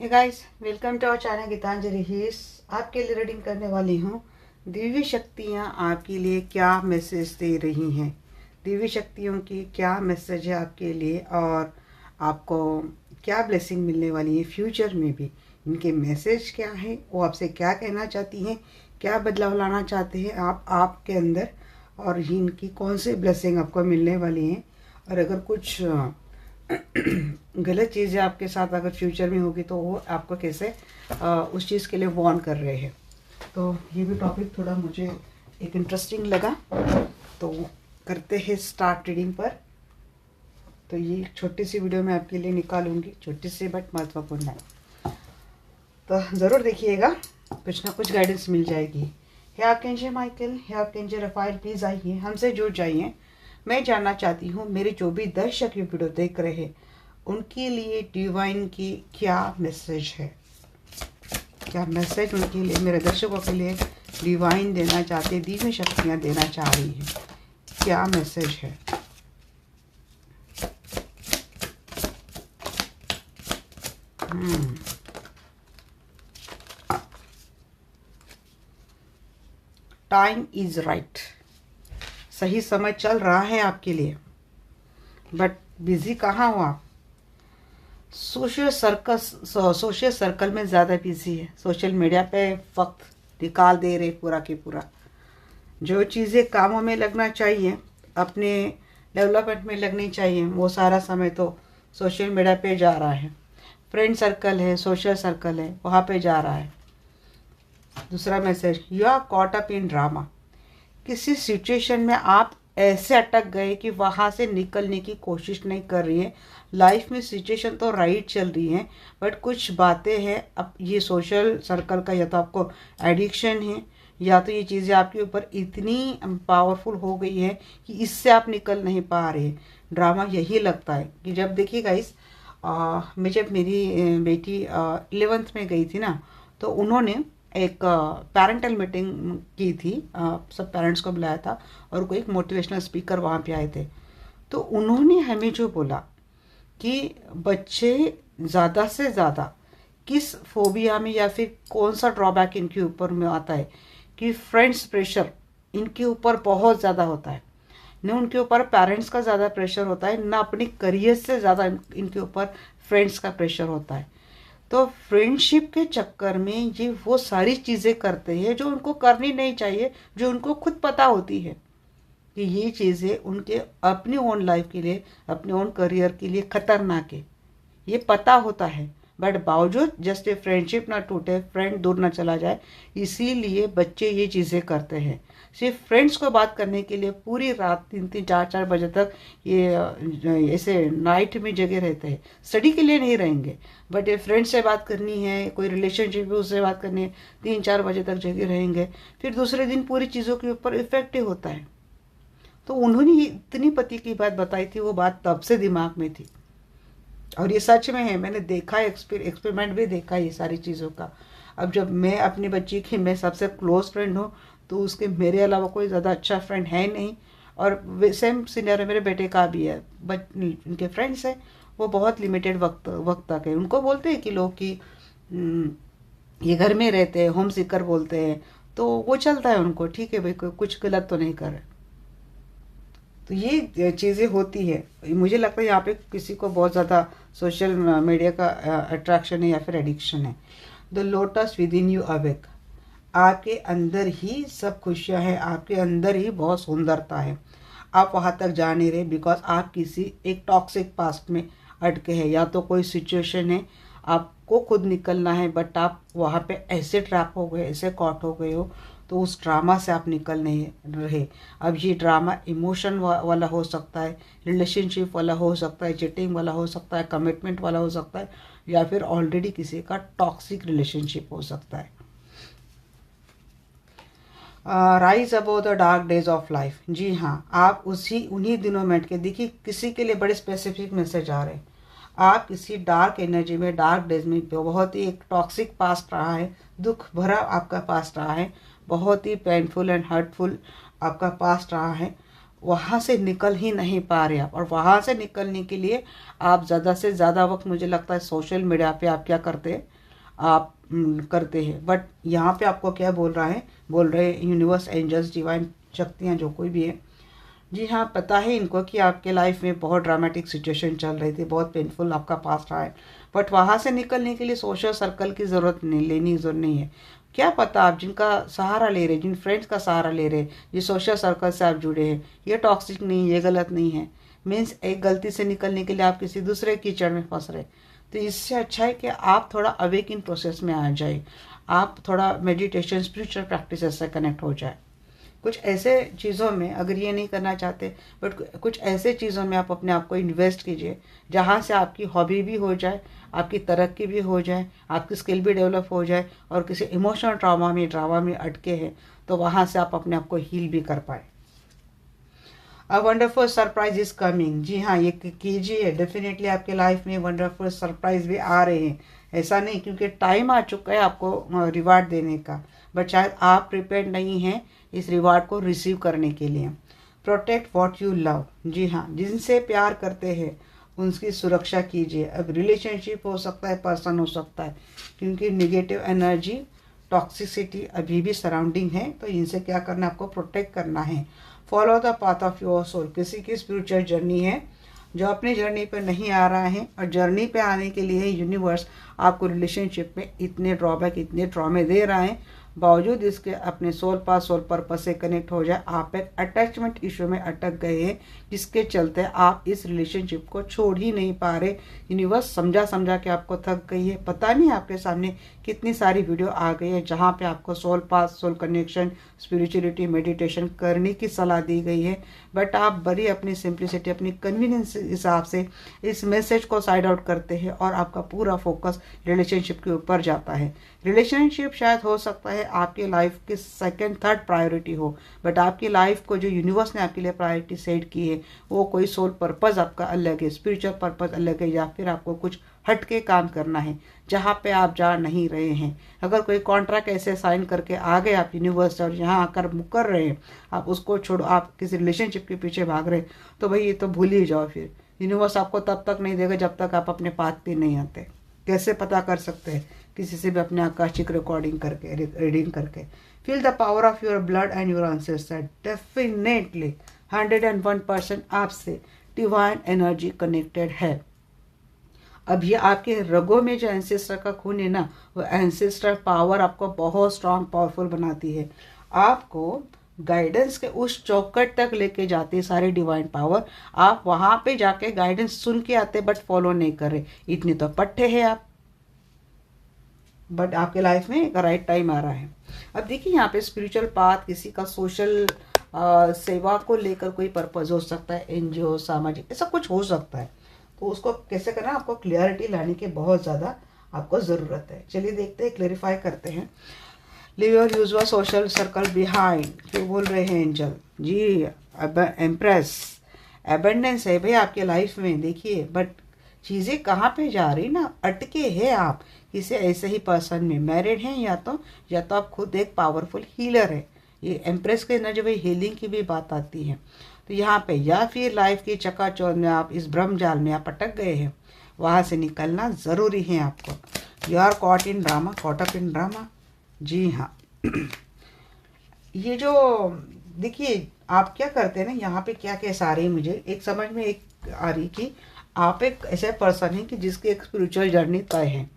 Hey guys, welcome to our channel Gitanjali heals. आपके लिए reading करने वाली हूँ। दिव्य शक्तियाँ आपके लिए क्या मैसेज दे रही हैं, दिव्य शक्तियों की क्या मैसेज है आपके लिए, और आपको क्या ब्लेसिंग मिलने वाली है फ्यूचर में भी। इनके मैसेज क्या है, वो आपसे क्या कहना चाहती हैं, क्या बदलाव लाना चाहते हैं आप आपके अंदर, और इनकी कौन सी ब्लेसिंग आपको मिलने वाली हैं। और अगर कुछ गलत चीज़ें आपके साथ अगर फ्यूचर में होगी तो वो आपको कैसे उस चीज़ के लिए वार्न कर रहे हैं। तो ये भी टॉपिक थोड़ा मुझे एक इंटरेस्टिंग लगा, तो करते हैं स्टार्ट रीडिंग पर। तो ये छोटी सी वीडियो मैं आपके लिए निकालूंगी, छोटी सी बट महत्वपूर्ण है, तो ज़रूर देखिएगा, कुछ ना कुछ गाइडेंस मिल जाएगी। Hey archangel Michael, hey archangel Raphael, please आइए, हमसे जुड़ जाइए। मैं जानना चाहती हूँ मेरे जो भी दर्शक ये वीडियो देख रहे हैं उनके लिए डिवाइन की क्या मैसेज है, क्या मैसेज उनके लिए, मेरे दर्शकों के लिए डिवाइन देना चाहते, दिव्य शक्तियाँ देना चाह रही है, क्या मैसेज है। टाइम इज राइट, सही समय चल रहा है आपके लिए, बट बिजी कहाँ हो आप। सोशल सर्कल में ज़्यादा बिजी है, सोशल मीडिया पे वक्त निकाल दे रहे पूरा के पूरा। जो चीज़ें कामों में लगना चाहिए, अपने डेवलपमेंट में लगनी चाहिए, वो सारा समय तो सोशल मीडिया पे जा रहा है। फ्रेंड सर्कल है, सोशल सर्कल है, वहाँ पे जा रहा है। दूसरा message, you are caught up in drama. किसी सिचुएशन में आप ऐसे अटक गए कि वहाँ से निकलने की कोशिश नहीं कर रही है। लाइफ में सिचुएशन तो राइट चल रही है, बट कुछ बातें हैं, अब ये सोशल सर्कल का या तो आपको एडिक्शन है, या तो ये चीज़ें आपके ऊपर इतनी पावरफुल हो गई है कि इससे आप निकल नहीं पा रहे। ड्रामा यही लगता है कि जब देखिएगा मैं जब मेरी बेटी 11th में गई थी ना, तो उन्होंने एक पेरेंटल मीटिंग की थी, सब पेरेंट्स को बुलाया था और कोई एक मोटिवेशनल स्पीकर वहाँ पे आए थे। तो उन्होंने हमें जो बोला कि बच्चे ज़्यादा से ज़्यादा किस फोबिया में या फिर कौन सा ड्रॉबैक इनके ऊपर में आता है कि फ्रेंड्स प्रेशर इनके ऊपर बहुत ज़्यादा होता है। न उनके ऊपर पेरेंट्स का ज़्यादा प्रेशर होता है, न अपने करियर से ज़्यादा इनके ऊपर फ्रेंड्स का प्रेशर होता है। तो फ्रेंडशिप के चक्कर में ये वो सारी चीज़ें करते हैं जो उनको करनी नहीं चाहिए, जो उनको खुद पता होती है कि ये चीज़ें उनके अपनी ओन लाइफ के लिए, अपने ओन करियर के लिए खतरनाक है, ये पता होता है। बट बावजूद जस्ट फ्रेंडशिप ना टूटे, फ्रेंड दूर ना चला जाए, इसीलिए बच्चे ये चीज़ें करते हैं। सिर्फ फ्रेंड्स को बात करने के लिए पूरी रात 3-4 बजे तक ये ऐसे नाइट में जगे रहते हैं। स्टडी के लिए नहीं रहेंगे, बट ये फ्रेंड से बात करनी है, कोई रिलेशनशिप है उससे बात करनी है, 3-4 बजे तक जगे रहेंगे। फिर दूसरे दिन पूरी चीज़ों के ऊपर इफेक्टिव होता है। तो उन्होंने इतनी पति की बात बताई थी, वो बात तब से दिमाग में थी, और ये सच में है। मैंने देखा है, एक्सपेरिमेंट भी देखा है ये सारी चीज़ों का। अब जब मैं अपनी बच्ची की, मैं सबसे क्लोज फ्रेंड हूँ, तो उसके मेरे अलावा कोई ज़्यादा अच्छा फ्रेंड है नहीं। और सेम सिनेरियो मेरे बेटे का भी है, बट उनके फ्रेंड्स हैं वो बहुत लिमिटेड वक्त तक है। उनको बोलते हैं कि लोग कि ये घर में रहते हैं, होम सीकर बोलते हैं, तो वो चलता है उनको, ठीक है भाई, कोई कुछ गलत तो नहीं कर रहे। तो ये चीज़ें होती है। मुझे लगता है यहाँ पे किसी को बहुत ज़्यादा सोशल मीडिया का अट्रैक्शन है या फिर एडिक्शन है। The lotus within you awake, आपके अंदर ही सब खुशियाँ हैं, आपके अंदर ही बहुत सुंदरता है। आप वहाँ तक जा नहीं रहे बिकॉज आप किसी एक टॉक्सिक पास्ट में अटके हैं, या तो कोई सिचुएशन है, आपको खुद निकलना है, बट आप वहाँ पे ऐसे ट्रैप हो गए, ऐसे कॉट हो गए हो, तो उस ड्रामा से आप निकल नहीं रहे। अब ये ड्रामा इमोशन वाला हो सकता है, रिलेशनशिप वाला हो सकता है, चिटिंग वाला हो सकता है, कमिटमेंट वाला हो सकता है, या फिर ऑलरेडी किसी का टॉक्सिक रिलेशनशिप हो सकता है। Rise above the dark days of life, जी हाँ, आप उन्हीं दिनों में अटके। देखिए, किसी के लिए बड़े स्पेसिफिक मैसेज आ रहे हैं। आप किसी डार्क एनर्जी में, डार्क डेज में, बहुत ही एक टॉक्सिक पास्ट रहा है, दुख भरा आपका पास्ट रहा है, बहुत ही पेनफुल एंड हर्टफुल आपका पास्ट रहा है। वहाँ से निकल ही नहीं पा रहे आप। और वहाँ से निकलने के लिए आप ज़्यादा से ज़्यादा वक्त, मुझे लगता है, सोशल मीडिया पे आप क्या करते हैं, आप करते हैं। बट यहाँ पे आपको क्या बोल रहा है, बोल रहे यूनिवर्स, एंजल्स, डिवाइन शक्तियाँ, जो कोई भी है, जी हाँ, पता है इनको कि आपके लाइफ में बहुत ड्रामेटिक सिचुएशन चल रही थी, बहुत पेनफुल आपका पास्ट रहा है। बट वहाँ से निकलने के लिए सोशल सर्कल की ज़रूरत नहीं, लेनी ज़रूरत नहीं है। क्या पता आप जिनका सहारा ले रहे, जिन फ्रेंड्स का सहारा ले रहे, जिस सोशल सर्कल से आप जुड़े हैं, ये टॉक्सिक नहीं, ये गलत नहीं है। मीन्स एक गलती से निकलने के लिए आप किसी दूसरे कीचड़ में फंस रहे। तो इससे अच्छा है कि आप थोड़ा अवेकिन प्रोसेस में आ जाए, आप थोड़ा मेडिटेशन, स्पिरिचुअल प्रैक्टिस से कनेक्ट हो जाए। कुछ ऐसे चीज़ों में, अगर ये नहीं करना चाहते, बट कुछ ऐसे चीज़ों में आप अपने आप को इन्वेस्ट कीजिए जहाँ से आपकी हॉबी भी हो जाए, आपकी तरक्की भी हो जाए, आपकी स्किल भी डेवलप हो जाए, और किसी इमोशनल ड्रामा में अटके हैं तो वहाँ से आप अपने आप को हील भी कर पाए। A wonderful surprise is coming. जी हाँ, ये कीजिए, डेफिनेटली आपके लाइफ में वंडरफुल सरप्राइज भी आ रहे हैं। ऐसा नहीं, क्योंकि टाइम आ चुका है आपको रिवार्ड देने का, बट शायद आप प्रिपेयर नहीं हैं इस रिवार्ड को रिसीव करने के लिए। Protect what you love. जी हाँ, जिनसे प्यार करते हैं उनकी सुरक्षा कीजिए। अब रिलेशनशिप हो सकता है, पर्सन हो सकता है, क्योंकि निगेटिव एनर्जी, टॉक्सिसिटी अभी भी सराउंडिंग है, तो इनसे क्या करना है, आपको प्रोटेक्ट करना है। Follow the path of your soul. किसी की स्पिरिचुअल जर्नी है जो अपनी जर्नी पर नहीं आ रहा है, और जर्नी पे आने के लिए यूनिवर्स आपको रिलेशनशिप में इतने ड्रॉबैक, इतने ट्रॉमे दे रहा है, बावजूद इसके अपने सोल पर्पस से कनेक्ट हो जाए। आप एक अटैचमेंट इशू में अटक गए हैं, जिसके चलते आप इस रिलेशनशिप को छोड़ ही नहीं पा रहे। यूनिवर्स समझा के आपको थक गई है। पता नहीं आपके सामने कितनी सारी वीडियो आ गई है जहाँ पे आपको सोल कनेक्शन, स्पिरिचुअलिटी, मेडिटेशन करने की सलाह दी गई है, बट आप बड़ी अपनी सिंप्लिसिटी, अपनी कन्वीनियंस हिसाब से इस मैसेज को साइड आउट करते हैं, और आपका पूरा फोकस रिलेशनशिप के ऊपर जाता है। रिलेशनशिप शायद हो सकता है आपकी लाइफ की सेकंड, थर्ड प्रायोरिटी हो, बट आपकी लाइफ को जो यूनिवर्स ने आपके लिए प्रायोरिटी सेट की है, वो कोई सोल पर्पस आपका अलग है, स्पिरिचुअल पर्पस अलग है, या फिर आपको कुछ हटके काम करना है जहाँ पे आप जा नहीं रहे हैं। अगर कोई कॉन्ट्रैक्ट ऐसे साइन करके आ गए आप यूनिवर्स, और यहाँ आकर मुकर रहे हैं, आप उसको छोड़ो, आप किसी रिलेशनशिप के पीछे भाग रहे, तो भाई ये तो भूल ही जाओ। फिर यूनिवर्स आपको तब तक नहीं देगा जब तक आप अपने पाथ पे नहीं आते। कैसे पता कर सकते हैं? किसी से भी अपने आकाशिक रिकॉर्डिंग करके, रीडिंग करके। Feel the power of your blood and your ancestor. Definitely 101% आपसे डिवाइन एनर्जी कनेक्टेड है। अब ये आपके रगों में जो एंसेस्टर का खून है ना, वो एंसेस्टर पावर आपको बहुत स्ट्रांग, पावरफुल बनाती है। आपको गाइडेंस के उस चौखट तक लेके जाती है सारी डिवाइन पावर। आप वहां पे जाके गाइडेंस सुन के आते, बट फॉलो नहीं कर रहे। इतने तो पट्टे हैं आप, बट आपके लाइफ में एक राइट टाइम आ रहा है। अब देखिए यहाँ पे स्पिरिचुअल पाथ, किसी का सोशल सेवा को लेकर कोई पर्पज हो सकता है, एनजीओ, सामाजिक, ऐसा कुछ हो सकता है। तो उसको कैसे करना, आपको क्लियरिटी लाने की बहुत ज़्यादा आपको ज़रूरत है। चलिए देखते हैं, क्लेरिफाई करते हैं। Live your usual social circle behind. क्यों बोल रहे हैं एंजल जी? अब एम्प्रेस, एबंडेंस है भाई आपके लाइफ में, देखिए, बट चीज़ें कहाँ पे जा रही ना, अटके हैं आप किसी ऐसे ही पर्सन में। मैरिड हैं या तो आप खुद एक पावरफुल हीलर है। ये एम्प्रेस के अंदर जब हीलिंग की भी बात आती है, तो यहाँ पे, या फिर लाइफ की चकाचौंध में आप इस भ्रम जाल में आप अटक गए हैं, वहाँ से निकलना ज़रूरी है आपको। You are caught up in drama. जी हाँ ये जो देखिए आप क्या करते हैं ना, यहाँ पे क्या केस आ रही है, मुझे एक समझ में एक आ रही कि आप एक ऐसे पर्सन हैं कि जिसकी एक स्पिरिचुअल जर्नी तय है।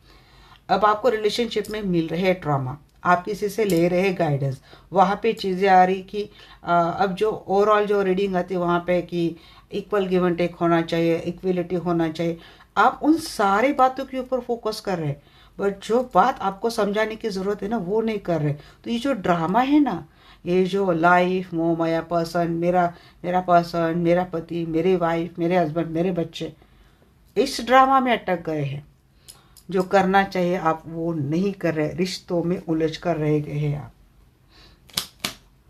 अब आपको रिलेशनशिप में मिल रहे हैं ट्रॉमा, आप किसी से ले रहे गाइडेंस, वहाँ पे चीज़ें आ रही कि अब जो ओवरऑल जो रीडिंग आती है वहाँ पे कि इक्वल गिव एंड टेक होना चाहिए, इक्वलिटी होना चाहिए। आप उन सारी बातों के ऊपर फोकस कर रहे हैं, बट जो बात आपको समझाने की ज़रूरत है ना, वो नहीं कर रहे। तो ये जो ड्रामा है ना, ये जो लाइफ, मोह माया, पर्सन, मेरा पर्सन, मेरा पति, मेरी वाइफ, मेरे हस्बैंड, मेरे बच्चे, इस ड्रामा में अटक गए हैं। जो करना चाहिए आप वो नहीं कर रहे, रिश्तों में उलझ कर रह गए हैं आप।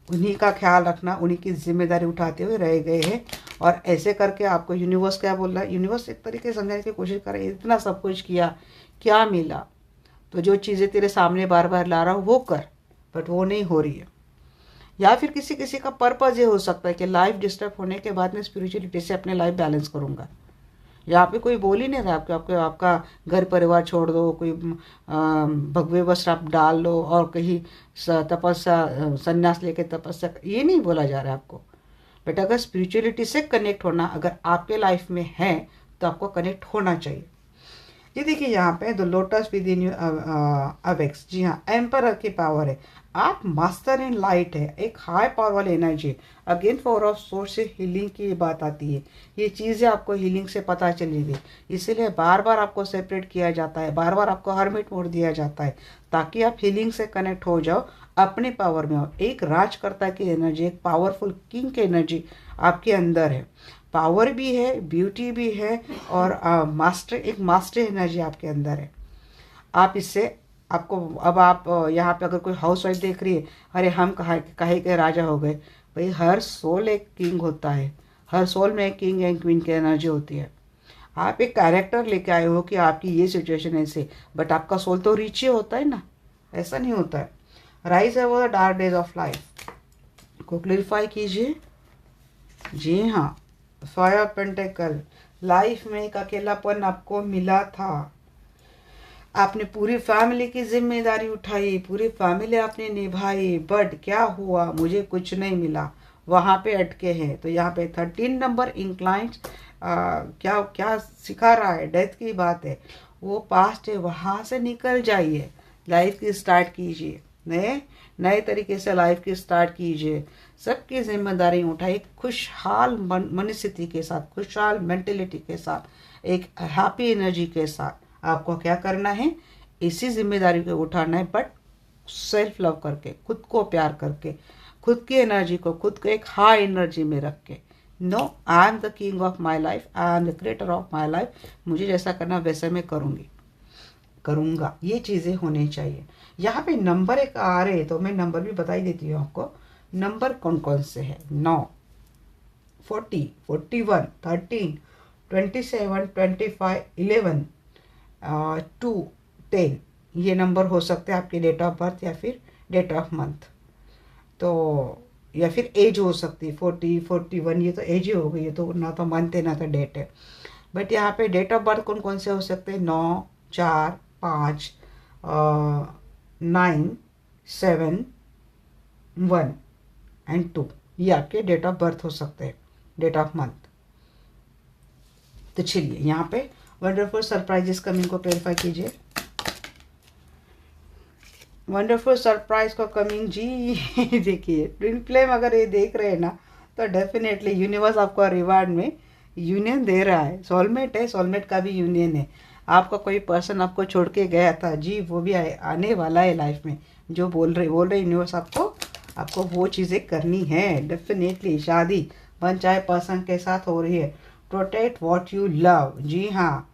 उन्हीं का ख्याल रखना, उन्हीं की जिम्मेदारी उठाते हुए रह गए हैं। और ऐसे करके आपको यूनिवर्स क्या बोल रहा है? यूनिवर्स एक तरीके से समझाने की कोशिश कर रहा है, इतना सब कुछ किया, क्या मिला? तो जो चीज़ें तेरे सामने बार बार ला रहा हूँ वो कर, बट वो नहीं हो रही है। या फिर किसी किसी का पर्पज़ ये हो सकता है कि लाइफ डिस्टर्ब होने के बाद मैं स्पिरिचुअलिटी से अपने लाइफ बैलेंस करूँगा। यहाँ पे कोई बोल ही नहीं रहा आपको आपको आपका घर परिवार छोड़ दो, कोई भगवे वस्त्र आप डाल लो और कहीं तपस्या संन्यास लेके तपस्या, ये नहीं बोला जा रहा है आपको। बट अगर स्पिरिचुअलिटी से कनेक्ट होना अगर आपके लाइफ में है तो आपको कनेक्ट होना चाहिए। ये देखिए यहाँ पे the lotus within you awakes, जी हाँ, एम्परर की पावर है, आप मास्टर इन लाइट है, एक हाई पावर वाली energy. Again power of source से हीलिंग की बात आती है, ये चीज़ें आपको हीलिंग से पता चलेगी, इसीलिए बार बार आपको सेपरेट किया जाता है, बार बार आपको हर्मिट मोड दिया जाता है ताकि आप हीलिंग से कनेक्ट हो जाओ, अपने पावर में हो। एक राजकर्ता की एनर्जी, एक पावरफुल किंग की एनर्जी आपके अंदर है, पावर भी है, ब्यूटी भी है और एक मास्टर एनर्जी आपके अंदर है। आप इससे आपको अब आप यहाँ पे अगर कोई हाउस वाइफ देख रही है, अरे हम काहे के राजा हो गए, भाई हर सोल एक किंग होता है, हर सोल में एक किंग एंड क्वीन की एनर्जी होती है। आप एक कैरेक्टर लेके आए हो कि आपकी ये सिचुएशन ऐसे, बट आपका सोल तो रिच ही होता है ना, ऐसा नहीं होता है। राइज है वो डार्क डेज ऑफ लाइफ को क्लियरिफाई कीजिए। जी हाँ, फायर पेंटेकल, लाइफ में एक अकेलापन आपको मिला था, आपने पूरी फैमिली की जिम्मेदारी उठाई, पूरी फैमिली आपने निभाई, बट क्या हुआ, मुझे कुछ नहीं मिला, वहाँ पे अटके हैं। तो यहाँ पे 13 नंबर इंक्लाइंट क्या क्या सिखा रहा है, डेथ की बात है, वो पास्ट है, वहाँ से निकल जाइए, लाइफ की स्टार्ट कीजिए, नए तरीके से लाइफ की स्टार्ट कीजिए, सबकी जिम्मेदारी उठाइए, खुशहाल मन स्थिति के साथ, खुशहाल मेंटेलिटी के साथ, एक हैप्पी एनर्जी के साथ आपको क्या करना है, इसी जिम्मेदारी को उठाना है, बट सेल्फ लव करके, खुद को प्यार करके, खुद की एनर्जी को खुद को एक हाई एनर्जी में रख के। No, I am the king of my life, I am the creator of my life, मुझे जैसा करना वैसे मैं करूँगा, ये चीज़ें होनी चाहिए। यहाँ पे नंबर एक आ रहे, तो मैं नंबर भी बता ही देती हूँ आपको, नंबर कौन कौन से हैं, 9, 40, 41, 13, 27, 25, 11, 2, 10, ये नंबर हो सकते हैं आपके डेट ऑफ बर्थ या फिर डेट ऑफ मंथ, तो या फिर एज हो सकती है, 40, 41, ये तो एज ही हो गई, ये तो ना तो मंथ है ना तो डेट है। बट यहाँ पे डेट ऑफ बर्थ कौन कौन से हो सकते हैं, 9, 4, 5, 9, 7, 1 एंड 2, ये आपके डेट ऑफ बर्थ हो सकते हैं, डेट ऑफ मंथ। तो चलिए यहाँ पे वंडरफुल सरप्राइजेस कमिंग को क्लेरिफाई कीजिए। वंडरफुल सरप्राइज को कमिंग, जी देखिए ट्विन फ्लेम अगर ये देख रहे हैं ना, तो डेफिनेटली यूनिवर्स आपको रिवार्ड में यूनियन दे रहा है, सोलमेट है, सोलमेट का भी यूनियन है। आपका कोई पर्सन आपको छोड़ के गया था, जी वो भी आने वाला है लाइफ में, जो बोल रहे यूनिवर्स आपको वो चीज़ें करनी है डेफिनेटली। शादी बन चाहे पर्सन के साथ हो रही है, प्रोटेक्ट व्हाट यू लव, जी हाँ,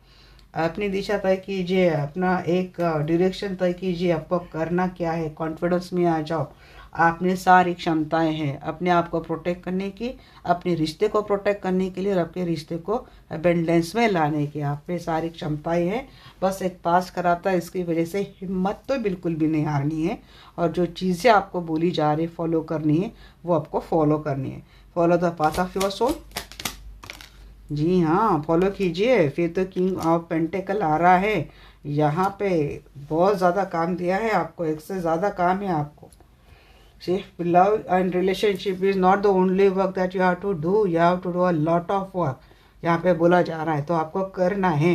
अपनी दिशा तय कीजिए, अपना एक डायरेक्शन तय कीजिए, आपको करना क्या है, कॉन्फिडेंस में आ जाओ, आप में सारी क्षमताएं हैं अपने आप को प्रोटेक्ट करने की, अपने रिश्ते को प्रोटेक्ट करने के लिए और आपके रिश्ते को अबेंडेंस में लाने की, आप में सारी क्षमताएं हैं। बस एक पास कराता है, इसकी वजह से हिम्मत तो बिल्कुल भी नहीं हारनी है, और जो चीज़ें आपको बोली जा रही फॉलो करनी है वो आपको फॉलो करनी है। Follow the path of your soul, जी हाँ फॉलो कीजिए। फिर तो किंग ऑफ पेंटेकल आ रहा है, यहाँ पे बहुत ज़्यादा काम दिया है आपको, एक से ज़्यादा काम है आपको। सिर्फ love and relationship is not the only work that you have to do, you have to do a lot of work, यहाँ पे बोला जा रहा है, तो आपको करना है।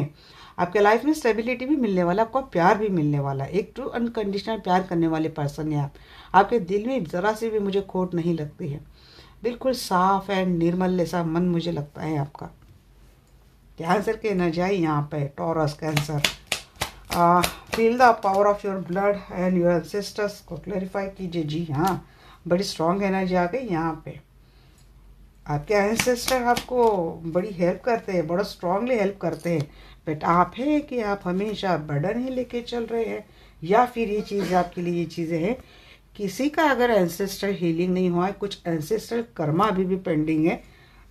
आपके लाइफ में स्टेबिलिटी भी मिलने वाला, आपको प्यार भी मिलने वाला, एक ट्रू अनकंडीशनल प्यार करने वाले पर्सन है आप। आपके दिल में ज़रा सी भी मुझे खोट नहीं लगती है, बिल्कुल साफ एंड निर्मल ऐसा मन मुझे लगता है आपका। कैंसर के एनर्जी आई यहाँ पे, taurus cancer, feel the power of your blood and your ancestors को क्लैरिफाई कीजिए। जी हाँ, बड़ी स्ट्रॉन्ग एनर्जी आ गई यहाँ पे। आपके एंसेस्टर आपको बड़ी हेल्प करते हैं, बड़ा स्ट्रांगली हेल्प करते हैं, बट आप है कि आप हमेशा बर्डन ही लेके चल रहे हैं, या फिर ये चीज़ आपके लिए ये चीज़ें हैं। किसी का अगर एंसेस्टर हीलिंग नहीं हुआ है, कुछ एंसेस्टर कर्मा अभी भी पेंडिंग है,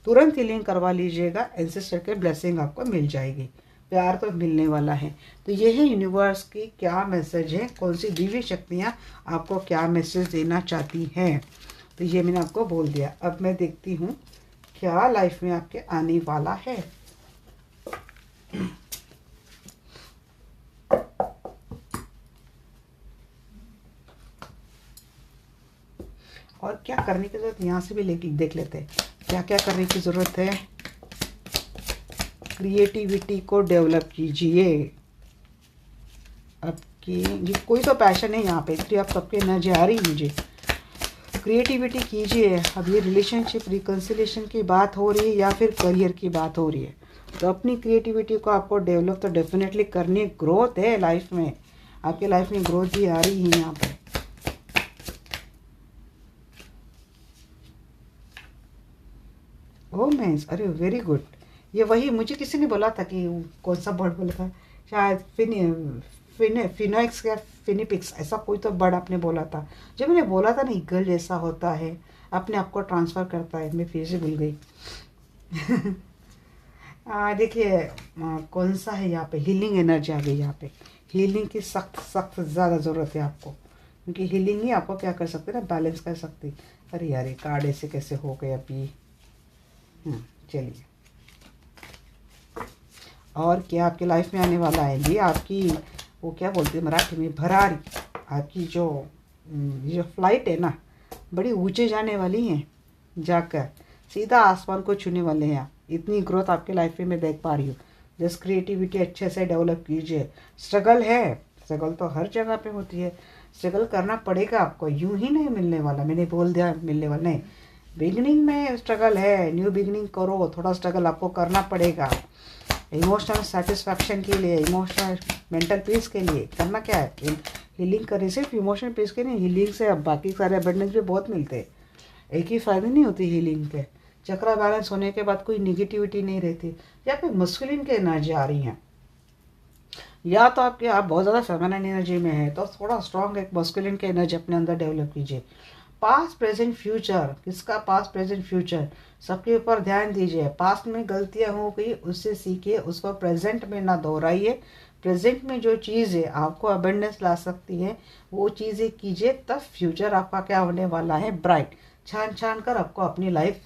तुरंत हीलिंग करवा लीजिएगा, एंसेस्टर के ब्लेसिंग आपको मिल जाएगी, प्यार तो मिलने वाला है। तो ये है यूनिवर्स की क्या मैसेज है, कौन सी दिव्य शक्तियाँ आपको क्या मैसेज देना चाहती हैं। तो ये मैंने आपको बोल दिया। अब मैं देखती हूँ क्या लाइफ में आपके आने वाला है। और क्या करने की ज़रूरत, यहाँ से भी देख लेते हैं क्या क्या करने की ज़रूरत है। क्रिएटिविटी को डेवलप कीजिए। आपकी ये कोई तो पैशन है यहाँ पे, इसलिए आप सबके नजर आ रही मुझे। क्रिएटिविटी कीजिए। अब ये रिलेशनशिप रिकन्सिलेशन की बात हो रही है या फिर करियर की बात हो रही है, तो अपनी क्रिएटिविटी को आपको डेवलप तो डेफिनेटली करनी। ग्रोथ है लाइफ में, आपके लाइफ में ग्रोथ भी आ रही है यहाँ पे। ओ मेंस, अरे वेरी गुड। ये वही मुझे किसी ने बोला था कि कौन सा बर्ड बोला था, शायद फिनोक्स या फिनिपिक्स, ऐसा कोई तो बर्ड आपने बोला था। जब मैंने बोला था ना ईगल जैसा होता है, अपने आप को ट्रांसफ़र करता है। मैं फिर से भूल गई। देखिए कौन सा है यहाँ पे, हीलिंग एनर्जी आ गई यहाँ पे। हीलिंग की सख्त सख्त ज़्यादा ज़रूरत है आपको, क्योंकि हीलिंग ही आपको क्या कर सकते हैं ना, बैलेंस कर सकती। अरे यार ये कार्ड ऐसे कैसे हो गए अभी। चलिए, और क्या आपकी लाइफ में आने वाला है जी। आपकी वो क्या बोलते हैं मराठी में, भरारी। आपकी जो फ्लाइट है ना, बड़ी ऊंचे जाने वाली है, जाकर सीधा आसमान को छूने वाले हैं आप। इतनी ग्रोथ आपके लाइफ में मैं देख पा रही हूँ। जस्ट क्रिएटिविटी अच्छे से डेवलप कीजिए। स्ट्रगल है, स्ट्रगल तो हर जगह पे होती है, स्ट्रगल करना पड़ेगा आपको, यूं ही नहीं मिलने वाला। मैंने बोल दिया मिलने वाला नहीं, बिगिनिंग में स्ट्रगल है। न्यू बिगिनिंग करो, थोड़ा स्ट्रगल आपको करना पड़ेगा। इमोशनल सेटिस्फैक्शन के लिए, इमोशनल मेंटल पीस के लिए करना क्या है, हीलिंग करें। सिर्फ इमोशनल पीस के नहीं, हीलिंग से अब बाकी सारे अबंडेंस भी बहुत मिलते हैं। एक ही फ़ायदे नहीं होती हीलिंग के। चक्रा बैलेंस होने के बाद कोई निगेटिविटी नहीं रहती, या फिर मस्कुलिन की एनर्जी आ रही हैं, या तो आप बहुत ज़्यादा फेमिनिन एनर्जी में है, तो थोड़ा स्ट्रॉन्ग एक मस्कुलिन की एनर्जी अपने अंदर डेवलप कीजिए। पास्ट प्रेजेंट फ्यूचर, किसका पास्ट प्रेजेंट फ्यूचर, सबके ऊपर ध्यान दीजिए। पास्ट में गलतियां हो गई, उससे सीखिए, उसको प्रेजेंट में ना दोहराइए। प्रेजेंट में जो चीज़ है आपको अबंडेंस ला सकती है, वो चीज़ें कीजिए, तब फ्यूचर आपका क्या होने वाला है, ब्राइट। छान छान कर आपको अपनी लाइफ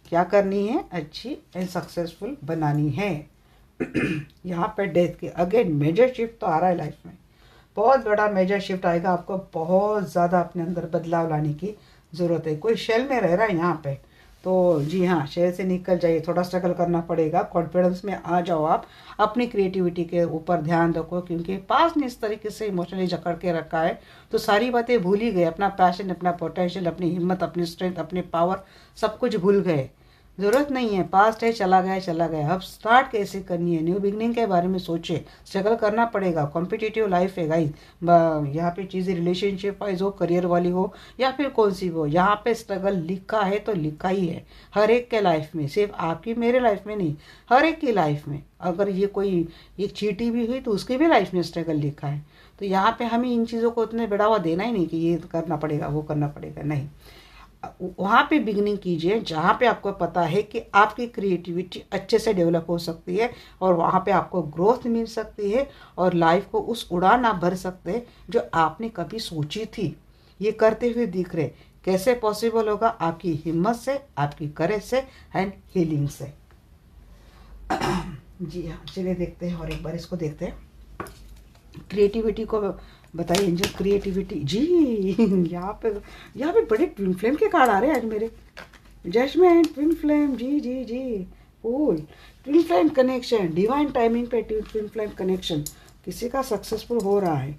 क्या करनी है, अच्छी एंड सक्सेसफुल बनानी है। यहाँ पे डेथ के अगेन मेजर शिफ्ट तो आ रहा है लाइफ में, बहुत बड़ा मेजर शिफ्ट आएगा। आपको बहुत ज़्यादा अपने अंदर बदलाव लाने की ज़रूरत है। कोई शेल में रह रहा है यहाँ पे, तो जी हाँ, शेल से निकल जाइए। थोड़ा स्ट्रगल करना पड़ेगा, कॉन्फिडेंस में आ जाओ आप। अपनी क्रिएटिविटी के ऊपर ध्यान रखो, क्योंकि पास ने इस तरीके से इमोशनली जकड़ के रखा है, तो सारी बातें भूल ही गए। अपना पैशन, अपना पोटेंशियल, अपनी हिम्मत, अपनी स्ट्रेंथ, अपनी पावर, सब कुछ भूल गए। ज़रूरत नहीं है, पास्ट है, चला गया चला गया। अब स्टार्ट कैसे करनी है, न्यू बिगनिंग के बारे में सोचे। स्ट्रगल करना पड़ेगा, कॉम्पिटिटिव लाइफ है गाइस। यहाँ पे चीज़ें रिलेशनशिप वाइज हो, करियर वाली हो, या फिर कौन सी हो, यहाँ पे स्ट्रगल लिखा है तो लिखा ही है हर एक के लाइफ में, सिर्फ आपकी मेरे लाइफ में नहीं, हर एक की लाइफ में। अगर ये कोई एक चीटी भी हुई तो उसकी भी लाइफ में स्ट्रगल लिखा है। तो यहाँ पे हमें इन चीज़ों को उतने बढ़ावा देना ही नहीं कि ये करना पड़ेगा, वो करना पड़ेगा, नहीं। वहाँ पे बिगनिंग कीजिए जहाँ पे आपको पता है कि आपकी क्रिएटिविटी अच्छे से डेवलप हो सकती है, और वहाँ पे आपको ग्रोथ मिल सकती है, और लाइफ को उस उड़ान आप भर सकते हैं जो आपने कभी सोची थी। ये करते हुए दिख रहे, कैसे पॉसिबल होगा, आपकी हिम्मत से, आपकी करेज से एंड हीलिंग से। जी हाँ, चलिए देखते हैं और एक बार इसको देखते हैं। क्रिएटिविटी को बताइए, जो क्रिएटिविटी जी। यहाँ पे बड़े ट्विन फ्लेम के कार्ड आ रहे हैं आज मेरे। जजमेंट, ट्विन फ्लेम, जी जी जी, fool, twin flame connection, divine timing पे ट्विन फ्लेम कनेक्शन किसी का सक्सेसफुल हो रहा है।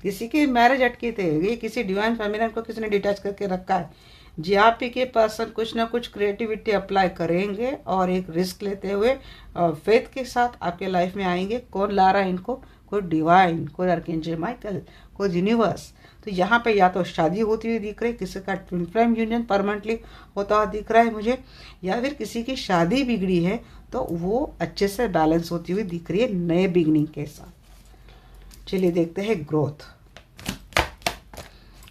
किसी के मैरिज अटके थे, ये किसी डिवाइन फेमिनिन को किसी ने डिटैच करके रखा है। जी आप ही के पर्सन कुछ ना कुछ क्रिएटिविटी अप्लाई करेंगे, और एक रिस्क लेते हुए फेथ के साथ आपके लाइफ में आएंगे। कौन ला रहा है इनको, कोई डिवाइन, कोई आर्कएंजल माइकल, कोई यूनिवर्स। तो यहाँ पे या तो शादी होती हुई दिख रही, किसी का ट्विन फ्लेम यूनियन परमानेंटली होता हुआ दिख रहा है मुझे, या फिर किसी की शादी बिगड़ी है तो वो अच्छे से बैलेंस होती हुई दिख रही है नए बिगनिंग के साथ। चलिए देखते हैं ग्रोथ।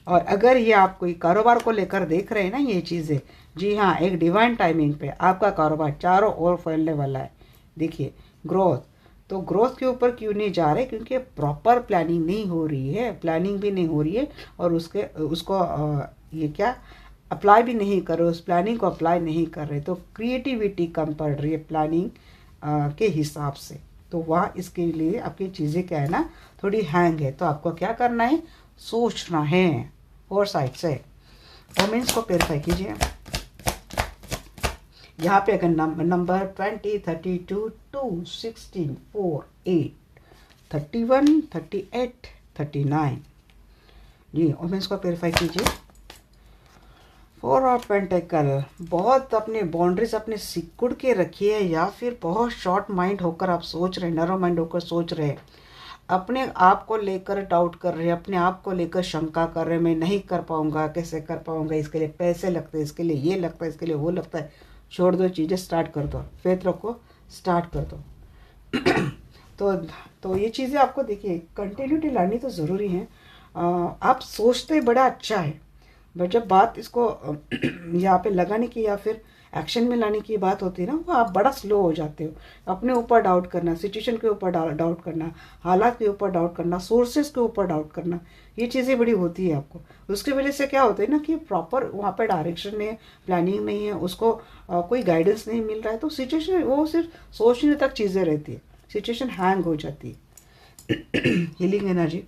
और अगर ये आप कोई कारोबार को लेकर देख रहे हैं ना ये चीज़ें, जी हाँ, एक डिवाइन टाइमिंग पे आपका कारोबार चारों ओर फैलने वाला है। देखिए ग्रोथ, तो ग्रोथ के ऊपर क्यों नहीं जा रहे, क्योंकि प्रॉपर प्लानिंग नहीं हो रही है, प्लानिंग भी नहीं हो रही है, और उसको ये क्या अप्लाई भी नहीं कर रहे, उस प्लानिंग को अप्लाई नहीं कर रहे, तो क्रिएटिविटी कम पड़ रही है प्लानिंग के हिसाब से। तो वहाँ इसके लिए आपकी चीज़ें क्या है ना, थोड़ी हैंग है। तो आपको क्या करना है, सोचना है और साइड से कमेंट्स को प्योरीफाई कीजिए। यहाँ पे अगर नंबर 20, 32, 2, 16, 4, 8, 31, 38, 39 जी, ओमेंस को प्योरीफाई कीजिए। 4 ऑफ पेंटिकल, बहुत अपने बाउंड्रीज अपने सिकुड़ के रखिए, या फिर बहुत शॉर्ट माइंड होकर आप सोच रहे, नैरो माइंड होकर सोच रहे, अपने आप को लेकर डाउट कर रहे, अपने आप को लेकर शंका कर रहे, मैं नहीं कर पाऊंगा, कैसे कर पाऊंगा, इसके लिए पैसे लगते हैं, इसके लिए ये लगता है, इसके लिए वो लगता है। छोड़ दो चीज़ें, स्टार्ट कर दो, फेथ रखो, स्टार्ट कर दो। तो ये चीज़ें आपको देखिए कंटिन्यूटी लानी तो ज़रूरी है। आप सोचते बड़ा अच्छा है, बट जब बात इसको यहाँ पे लगाने की या फिर एक्शन में लाने की बात होती है ना, वो आप बड़ा स्लो हो जाते हो। अपने ऊपर डाउट करना, सिचुएशन के ऊपर डाउट करना, हालात के ऊपर डाउट करना, सोर्सेज के ऊपर डाउट करना, ये चीज़ें बड़ी होती है आपको। उसकी वजह से क्या होता है ना कि प्रॉपर वहाँ पर डायरेक्शन नहीं है, प्लानिंग नहीं है, उसको कोई गाइडेंस नहीं मिल रहा है, तो सिचुएशन वो सिर्फ सोचने तक चीज़ें रहती है, सिचुएशन हैंग हो जाती है। हीलिंग एनर्जी,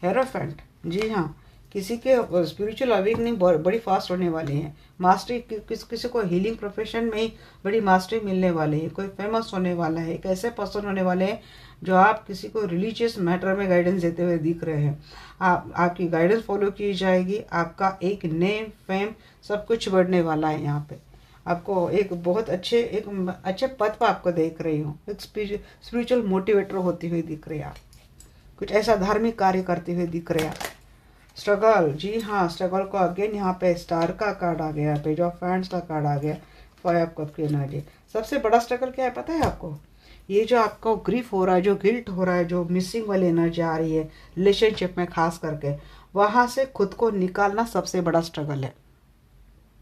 हेरोफेंट, जी हाँ, किसी के स्पिरिचुअल अवेकनिंग बड़ी फास्ट होने वाली है। मास्टरी किसी को हीलिंग प्रोफेशन में ही बड़ी मास्टरी मिलने वाली है, कोई फेमस होने वाला है, एक ऐसे पर्सन होने वाले हैं जो आप किसी को रिलीजियस मैटर में गाइडेंस देते हुए दिख रहे हैं। आपकी गाइडेंस फॉलो की जाएगी, आपका एक नेम फेम सब कुछ बढ़ने वाला है। यहाँ पे आपको एक बहुत अच्छे पद पर आपको देख रही हूँ, एक स्पिरिचुअल मोटिवेटर होती हुई दिख रही है आप, कुछ ऐसा धार्मिक कार्य करते हुए दिख रहे हैं। स्ट्रगल, जी हाँ, स्ट्रगल को अगेन यहाँ पे स्टार का कार्ड आ गया, पेज ऑफ फैंड्स का कार्ड आ गया, 5 कप की एनर्जी। सबसे बड़ा स्ट्रगल क्या है पता है आपको, ये जो आपको ग्रीफ हो रहा है, जो गिल्ट हो रहा है, जो मिसिंग वाली एनर्जी आ रही है रिलेशनशिप में खास करके, वहाँ से खुद को निकालना सबसे बड़ा स्ट्रगल है।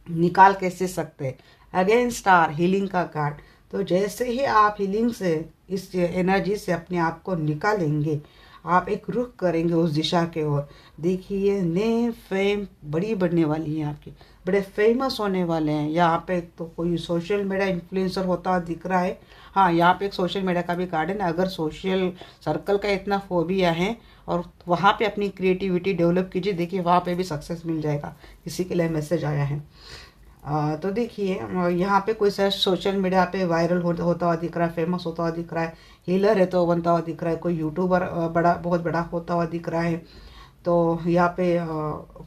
निकाल कैसे सकते, अगेन स्टार, हीलिंग का कार्ड। तो जैसे ही आप हीलिंग से, इस एनर्जी से अपने आप को निकालेंगे, आप एक रुख करेंगे उस दिशा के ओर, देखिए नेम फेम बड़ी बढ़ने वाली है आपकी, बड़े फेमस होने वाले हैं। यहाँ पे तो कोई सोशल मीडिया इन्फ्लुएंसर होता दिख रहा है। हाँ, यहाँ पे एक सोशल मीडिया का भी कार्ड है ना, अगर सोशल सर्कल का इतना फोबिया है और वहाँ पे अपनी क्रिएटिविटी डेवलप कीजिए, देखिए वहाँ पे भी सक्सेस मिल जाएगा। किसी के लिए मैसेज आया है। तो देखिए यहाँ पे कोई सर सोशल मीडिया पे वायरल होता हुआ दिख रहा है, फेमस होता हुआ दिख रहा है, हीलर है तो बनता हुआ दिख रहा है, कोई यूट्यूबर बहुत बड़ा होता हुआ दिख रहा है। तो यहाँ पे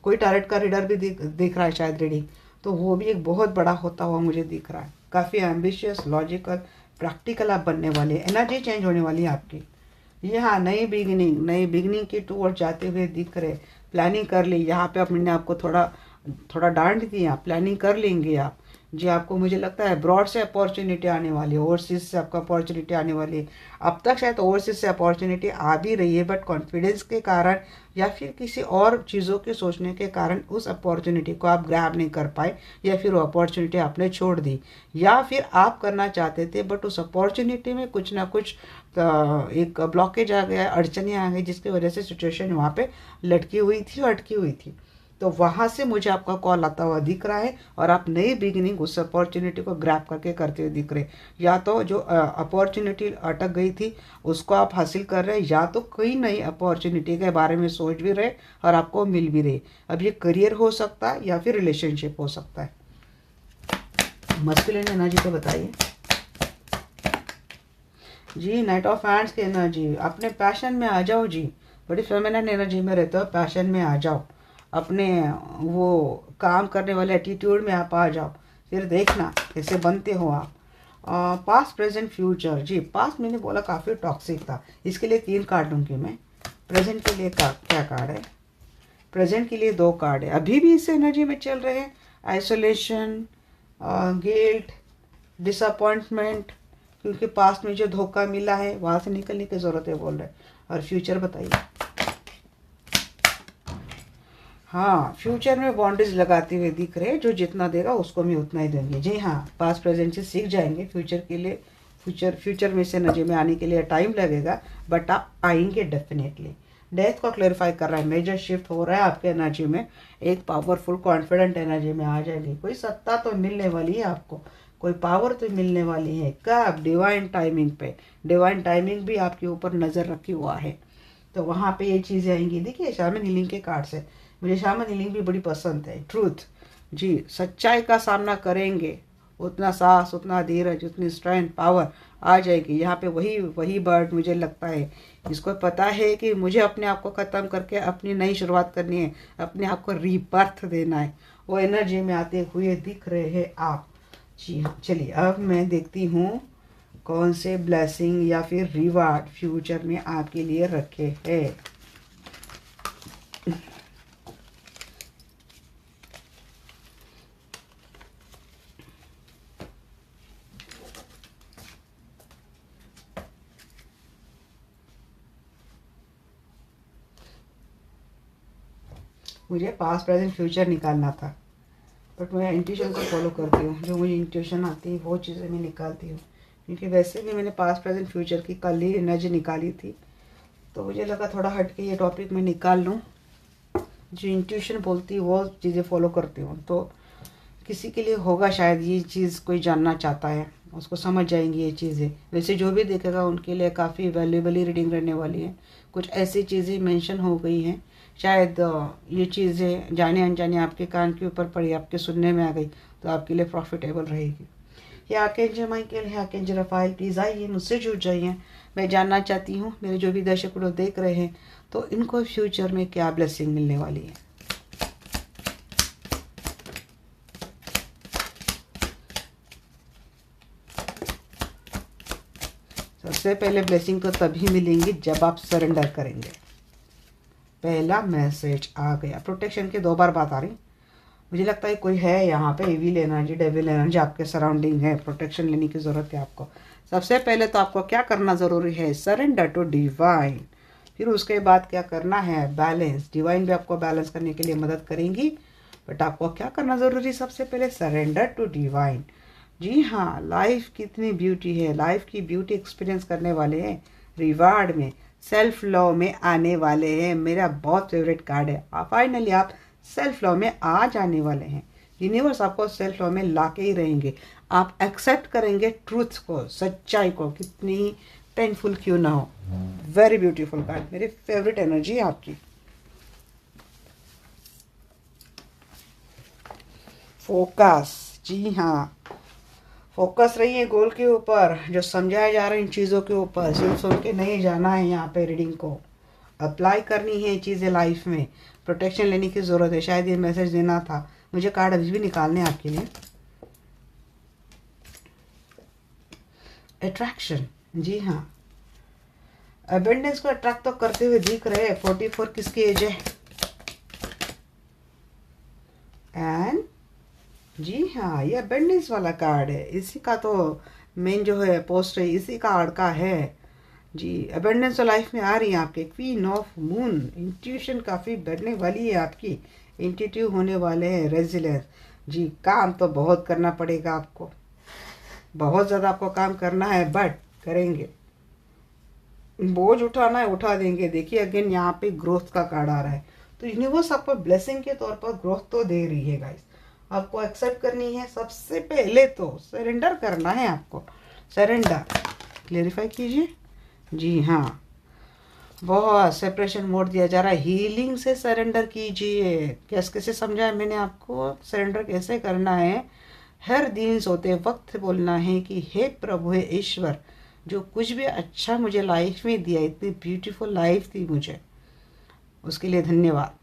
कोई टैरेट का रीडर भी दिख रहा है शायद रीडिंग, तो वो भी एक बहुत बड़ा होता हुआ मुझे दिख रहा है। काफ़ी एम्बिशियस, लॉजिकल, प्रैक्टिकल आप बनने वाले हैं, एनर्जी चेंज होने वाली है आपकी। ये हाँ, नई बिगिनिंग की टूर जाते हुए दिख रहे, प्लानिंग कर ली। यहाँ पे अपने आपको थोड़ा डांट दिया, प्लानिंग कर लेंगे आप जी। आपको मुझे लगता है ब्रॉड से अपॉर्चुनिटी आने वाली है, ओवरसीज से आपको अपॉर्चुनिटी आने वाली है। अब तक शायद ओवरसीज से अपॉर्चुनिटी आ भी रही है, बट कॉन्फिडेंस के कारण या फिर किसी और चीज़ों के सोचने के कारण उस अपॉर्चुनिटी को आप ग्रैब नहीं कर पाए, या फिर वो अपॉर्चुनिटी आपने छोड़ दी, या फिर आप करना चाहते थे बट उस अपॉर्चुनिटी में कुछ ना कुछ एक ब्लॉकेज आ गया, अड़चने आ गई, जिसकी वजह से सिचुएशन वहाँ पे लटकी हुई थी, अटकी हुई थी। तो वहाँ से मुझे आपका कॉल आता हुआ दिख रहा है और आप नई बिगिनिंग उस अपॉर्चुनिटी को ग्रैब करके करते हुए दिख रहे। या तो जो अपॉर्चुनिटी अटक गई थी उसको आप हासिल कर रहे हैं, या तो कोई नई अपॉर्चुनिटी के बारे में सोच भी रहे और आपको मिल भी रही। अब ये करियर हो सकता है या फिर रिलेशनशिप हो सकता है। मस्कुलिन एनर्जी तो बताइए जी। नाइट ऑफ हैंड्स की एनर्जी, अपने पैशन में आ जाओ जी, बड़ी फेमिनिन एनर्जी में रहते हो, पैशन में आ जाओ, अपने वो काम करने वाले एटीट्यूड में आप आ जाओ, फिर देखना कैसे बनते हो आप। पास्ट प्रेजेंट फ्यूचर जी, पास्ट मैंने बोला काफ़ी टॉक्सिक था, इसके लिए 3 कार्ड दूंगी मैं। प्रेजेंट के लिए क्या कार्ड है, प्रेजेंट के लिए 2 कार्ड है, अभी भी इस एनर्जी में चल रहे हैं। आइसोलेशन, गिल्ट, डिसअपॉइंटमेंट, क्योंकि पास्ट में जो धोखा मिला है वहाँ से निकलने की ज़रूरत है बोल रहे। और फ्यूचर बताइए। हाँ, फ्यूचर में बाउंड्रीज लगाते हुए दिख रहे, जो जितना देगा उसको मैं उतना ही देंगे जी। हाँ, पास्ट प्रेजेंट से सीख जाएंगे, फ्यूचर के लिए फ्यूचर में से एनर्जी में आने के लिए टाइम लगेगा, बट आप आएंगे डेफिनेटली। डेथ को क्लेरिफाई कर रहा है। मेजर शिफ्ट हो रहा है आपके एनर्जी में, एक पावरफुल कॉन्फिडेंट एनर्जी में आ जाएगी। कोई सत्ता तो मिलने वाली है आपको, कोई पावर तो मिलने वाली है। कब? डिवाइन टाइमिंग पे। डिवाइन टाइमिंग भी आपके ऊपर नज़र रखी हुआ है, तो वहाँ पे ये चीज़ें आएंगी। देखिए शामन हीलिंग के कार्ड से मुझे शामन हीलिंग भी बड़ी पसंद है। ट्रूथ, जी, सच्चाई का सामना करेंगे, उतना साहस, उतना धीरज, उतनी स्ट्रेंथ, पावर आ जाएगी। यहाँ पे वही बर्ड मुझे लगता है, इसको पता है कि मुझे अपने आप को ख़त्म करके अपनी नई शुरुआत करनी है, अपने आप को रीबर्थ देना है। वो एनर्जी में आते हुए दिख रहे हैं आप। जी हाँ, चलिए अब मैं देखती हूँ कौन से ब्लेसिंग या फिर रिवार्ड फ्यूचर में आपके लिए रखे हैं। मुझे पास्ट प्रेजेंट फ्यूचर निकालना था, बट मैं इंट्यूशन को फॉलो करती हूँ। जो मुझे इंट्यूशन आती है वो चीज़ें मैं निकालती हूँ, क्योंकि वैसे भी मैंने पास्ट प्रेजेंट फ्यूचर की कल ही एनर्जी निकाली थी, तो मुझे लगा थोड़ा हट के ये टॉपिक मैं निकाल लूँ। जो इंट्यूशन बोलती है वो चीज़ें फॉलो करती हूँ, तो किसी के लिए होगा शायद ये चीज़, कोई जानना चाहता है उसको समझ जाएंगी ये चीज़ें। वैसे जो भी देखेगा उनके लिए काफ़ी वैल्यूएबल ही रीडिंग रहने वाली है। कुछ ऐसी चीज़ें मेंशन हो गई हैं, शायद ये चीज़ें जाने अनजाने आपके कान के ऊपर पड़ी, आपके सुनने में आ गई, तो आपके लिए प्रॉफिटेबल रहेगी। ये आर्कएंजल माइकल है, आर्कएंजल रफाएल, प्लीज़ आइए मुझसे जुड़ जाइए। मैं जानना चाहती हूँ, मेरे जो भी दर्शक लोग देख रहे हैं, तो इनको फ्यूचर में क्या ब्लेसिंग मिलने वाली है। सबसे पहले ब्लेसिंग तो तभी मिलेंगी जब आप सरेंडर करेंगे। पहला मैसेज आ गया। प्रोटेक्शन की 2 बार बात आ रही, मुझे लगता है कोई है यहाँ पे एविल एनर्जी, डेविल एनर्जी आपके सराउंडिंग है। प्रोटेक्शन लेने की ज़रूरत है आपको। सबसे पहले तो आपको क्या करना ज़रूरी है? Surrender to divine. फिर उसके बाद क्या करना है? बैलेंस। डिवाइन भी आपको बैलेंस करने के लिए मदद करेंगी, बट आपको क्या करना ज़रूरी? सबसे पहले सरेंडर टू डिवाइन। जी हाँ, लाइफ कितनी ब्यूटी है, लाइफ की ब्यूटी एक्सपीरियंस करने वाले हैं। रिवार्ड में, सेल्फ लव में आने वाले हैं। मेरा बहुत फेवरेट कार्ड है। फाइनली आप सेल्फ लव में आ जाने वाले हैं। यूनिवर्स आपको सेल्फ लव में ला के ही रहेंगे। आप एक्सेप्ट करेंगे ट्रूथ को, सच्चाई को, कितनी पेनफुल क्यों ना हो। वेरी ब्यूटीफुल कार्ड, मेरी फेवरेट एनर्जी है आपकी। फोकस, जी हाँ, फोकस रहिए गोल के ऊपर, जो समझाया जा रहा है इन चीज़ों के ऊपर। सिर्फ सुन के नहीं जाना है, यहाँ पे रीडिंग को अप्लाई करनी है चीज़ें लाइफ में। प्रोटेक्शन लेने की ज़रूरत है। शायद ये मैसेज देना था मुझे। कार्ड अभी भी निकालने आपके लिए। अट्रैक्शन, जी हाँ, अबेंडेंस को अट्रैक्ट तो करते हुए दिख रहे हैं। 44 किसकी एज है? एंड जी हाँ, ये अबेंडेंस वाला कार्ड है। इसी का तो मेन जो है पोस्ट है, इसी कार्ड का है जी। अबेंडेंस तो लाइफ में आ रही है आपके। क्वीन ऑफ मून, इंट्यूशन काफ़ी बढ़ने वाली है आपकी। इंट्यूटिव होने वाले हैं। रेजिलेंस, जी, काम तो बहुत करना पड़ेगा आपको, बहुत ज़्यादा आपको काम करना है, बट करेंगे। बोझ उठाना है, उठा देंगे। देखिए अगेन यहाँ पे ग्रोथ का कार्ड आ रहा है, तो यूनिवर्स आपको ब्लेसिंग के तौर पर ग्रोथ तो दे रही है गाइस। आपको एक्सेप्ट करनी है। सबसे पहले तो सरेंडर करना है आपको। सरेंडर क्लेरिफाई कीजिए। जी हाँ, बहुत सेपरेशन मोड दिया जा रहा है। हीलिंग से सरेंडर कीजिए। कैसे समझाया मैंने आपको सरेंडर कैसे करना है? हर दिन सोते वक्त बोलना है कि हे प्रभु, हे ईश्वर, जो कुछ भी अच्छा मुझे लाइफ में दिया, इतनी ब्यूटीफुल लाइफ दी मुझे, उसके लिए धन्यवाद।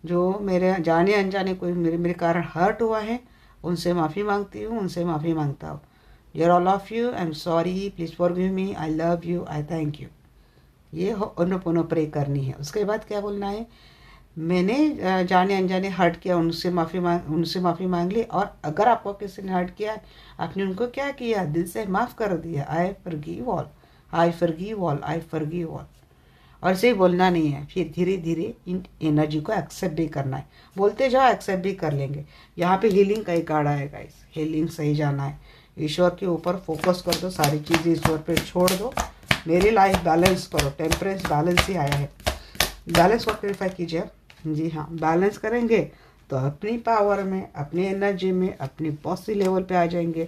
जो मेरे जाने अनजाने कोई मेरे कारण हर्ट हुआ है, उनसे माफ़ी मांगती हूँ, उनसे माफ़ी मांगता हूँ। Dear all of you, I am sorry, please forgive me, I love you, I thank you. ये ओनोपोनो प्रे करनी है। उसके बाद क्या बोलना है? मैंने जाने अनजाने हर्ट किया, उनसे माफ़ी मांग ली। और अगर आपको किसी ने हर्ट किया, आपने उनको क्या किया? दिल से माफ़ कर दिया। I forgive all, I forgive all, I forgive all. और इसे बोलना नहीं है। फिर धीरे धीरे इन एनर्जी को एक्सेप्ट भी करना है। बोलते जाओ, एक्सेप्ट भी कर लेंगे। यहाँ पे हीलिंग का ही कार्ड आएगा। इस हीलिंग सही जाना है। ईश्वर के ऊपर फोकस कर दो, सारी चीज़ें ईश्वर पे छोड़ दो। मेरी लाइफ बैलेंस करो। टेम्परेंस बैलेंस ही आया है। बैलेंस को क्लेरिफाई कीजिए आप। जी हाँ, बैलेंस करेंगे तो अपनी पावर में, अपनी एनर्जी में, अपनी पॉसी लेवल पे आ जाएंगे।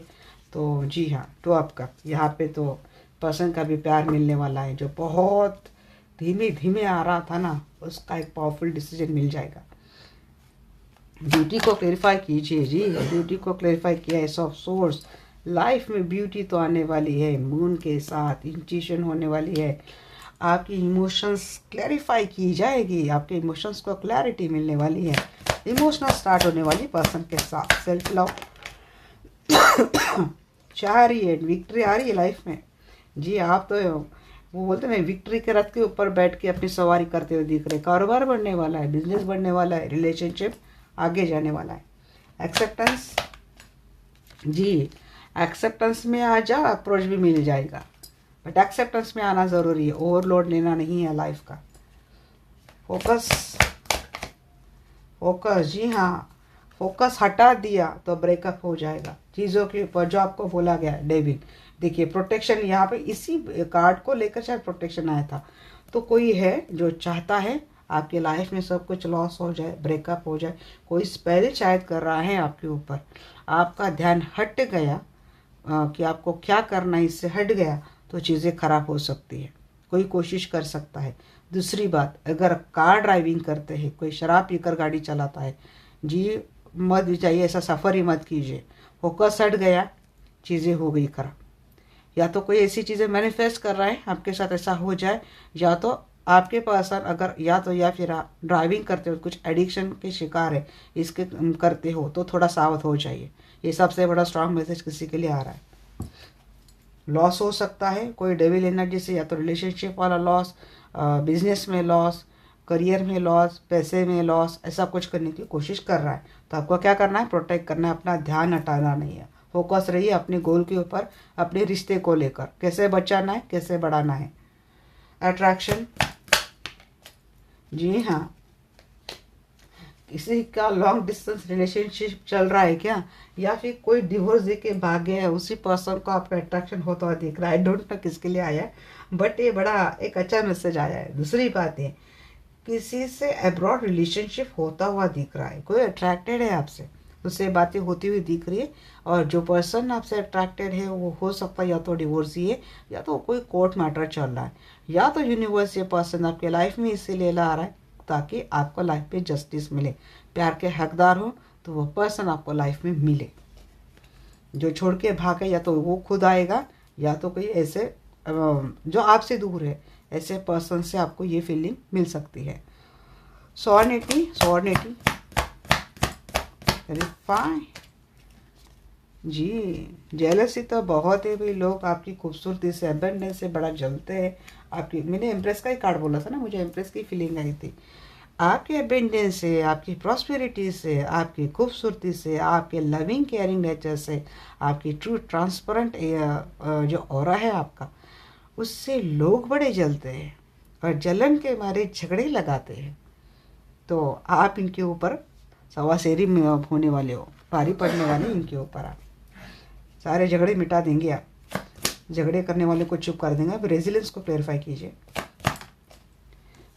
तो जी हाँ, तो आपका यहाँ पे तो पर्सन का भी प्यार मिलने वाला है। जो बहुत धीमे धीमे आ रहा था ना, उसका एक पावरफुल डिसीजन मिल जाएगा। ब्यूटी को क्लेरिफाई कीजिए जी, ब्यूटी को क्लेरिफाई किया है ऑफ सोर्स। लाइफ में ब्यूटी तो आने वाली है, मून के साथ इंट्यूशन होने वाली है। आपकी इमोशंस क्लैरिफाई की जाएगी, आपके इमोशंस को क्लैरिटी मिलने वाली है। इमोशनल स्टार्ट होने वाली पर्सन के साथ। सेल्फ लव चाह रही है, विक्ट्री आ रही है लाइफ में। जी आप तो वो बोलते हैं विक्ट्री के रथ के ऊपर बैठ के अपनी सवारी करते हुए दिख रहे। कारोबार बढ़ने वाला है, बिजनेस बढ़ने वाला है, रिलेशनशिप आगे जाने वाला है। एक्सेप्टेंस जी, एक्सेप्टेंस में आ जा, अप्रोच भी मिल जाएगा, बट एक्सेप्टेंस में आना ज़रूरी है। ओवरलोड लेना नहीं है लाइफ का। फोकस, फोकस जी हाँ, फोकस हटा दिया तो ब्रेकअप हो जाएगा चीज़ों के ऊपर जो आपको बोला गया है। डेविल देखिए, प्रोटेक्शन यहाँ पे इसी कार्ड को लेकर शायद प्रोटेक्शन आया था। तो कोई है जो चाहता है आपके लाइफ में सब कुछ लॉस हो जाए, ब्रेकअप हो जाए। कोई स्पेल शायद कर रहा है आपके ऊपर, आपका ध्यान हट गया कि आपको क्या करना है, इससे हट गया तो चीज़ें खराब हो सकती है। कोई कोशिश कर सकता है। दूसरी बात, अगर कार ड्राइविंग करते हैं, कोई शराब पीकर गाड़ी चलाता है, जी मत जाइए, ऐसा सफ़र ही मत कीजिए। फोकस हट गया, चीज़ें हो गई खराब। या तो कोई ऐसी चीज़ें मैनिफेस्ट कर रहा है आपके साथ ऐसा हो जाए, या तो आपके पर्सन अगर या फिर आप ड्राइविंग करते हो, कुछ एडिक्शन के शिकार है इसके करते हो, तो थोड़ा सावध हो जाइए। ये सबसे बड़ा स्ट्रांग मैसेज किसी के लिए आ रहा है। लॉस हो सकता है कोई डेविल एनर्जी से, या तो रिलेशनशिप वाला लॉस, बिजनेस में लॉस, करियर में लॉस, पैसे में लॉस, ऐसा कुछ करने की कोशिश कर रहा है। तो आपको क्या करना है, प्रोटेक्ट करना है, अपना ध्यान हटाना नहीं है। फोकस रहिए अपने गोल के ऊपर, अपने रिश्ते को लेकर कैसे बचाना है, कैसे बढ़ाना है। अट्रैक्शन जी हाँ, किसी का लॉन्ग डिस्टेंस रिलेशनशिप चल रहा है क्या, या फिर कोई डिवोर्स दे के भाग गया है, उसी पर्सन को आपका अट्रैक्शन होता हुआ दिख रहा है। आई डोंट नो किसके लिए आया है, बट ये बड़ा एक अच्छा मैसेज आया है। दूसरी बात है, किसी से अब्रॉड रिलेशनशिप होता हुआ दिख रहा है, कोई अट्रैक्टेड है आपसे, उससे बातें होती हुई दिख रही है। और जो पर्सन आपसे अट्रैक्टेड है वो हो सकता है या तो डिवोर्सी है, या तो कोई कोर्ट मैटर चल रहा है, या तो यूनिवर्स ये पर्सन आपके लाइफ में इसीलिए ला रहा है ताकि आपको लाइफ में जस्टिस मिले। प्यार के हकदार हो तो वो पर्सन आपको लाइफ में मिले। जो छोड़ के भागे, या तो वो खुद आएगा, या तो कोई ऐसे जो आपसे दूर है, ऐसे पर्सन से आपको ये फीलिंग मिल सकती है। सॉर्निटी, सॉर्निटी रिफाइन जी, जेलसी तो बहुत है भाई। लोग आपकी खूबसूरती से, अबंडेंस से बड़ा जलते हैं। आपकी, मैंने एम्प्रेस का ही कार्ड बोला था ना, मुझे एम्प्रेस की फीलिंग आई थी। आपके अबंडेंस से, आपकी प्रॉस्पेरिटी से, आपकी खूबसूरती से, आपके लविंग केयरिंग नेचर से, आपकी ट्रू ट्रांसपेरेंट जो ऑरा है आपका, उससे लोग बड़े जलते हैं और जलन के मारे झगड़े लगाते हैं। तो आप इनके ऊपर सवासेरी में होने वाले हो, भारी पड़ने वाले इनके ऊपर। आप सारे झगड़े मिटा देंगे, आप झगड़े करने वाले को चुप कर देंगे। आप रेजिलेंस को क्लेरिफाई कीजिए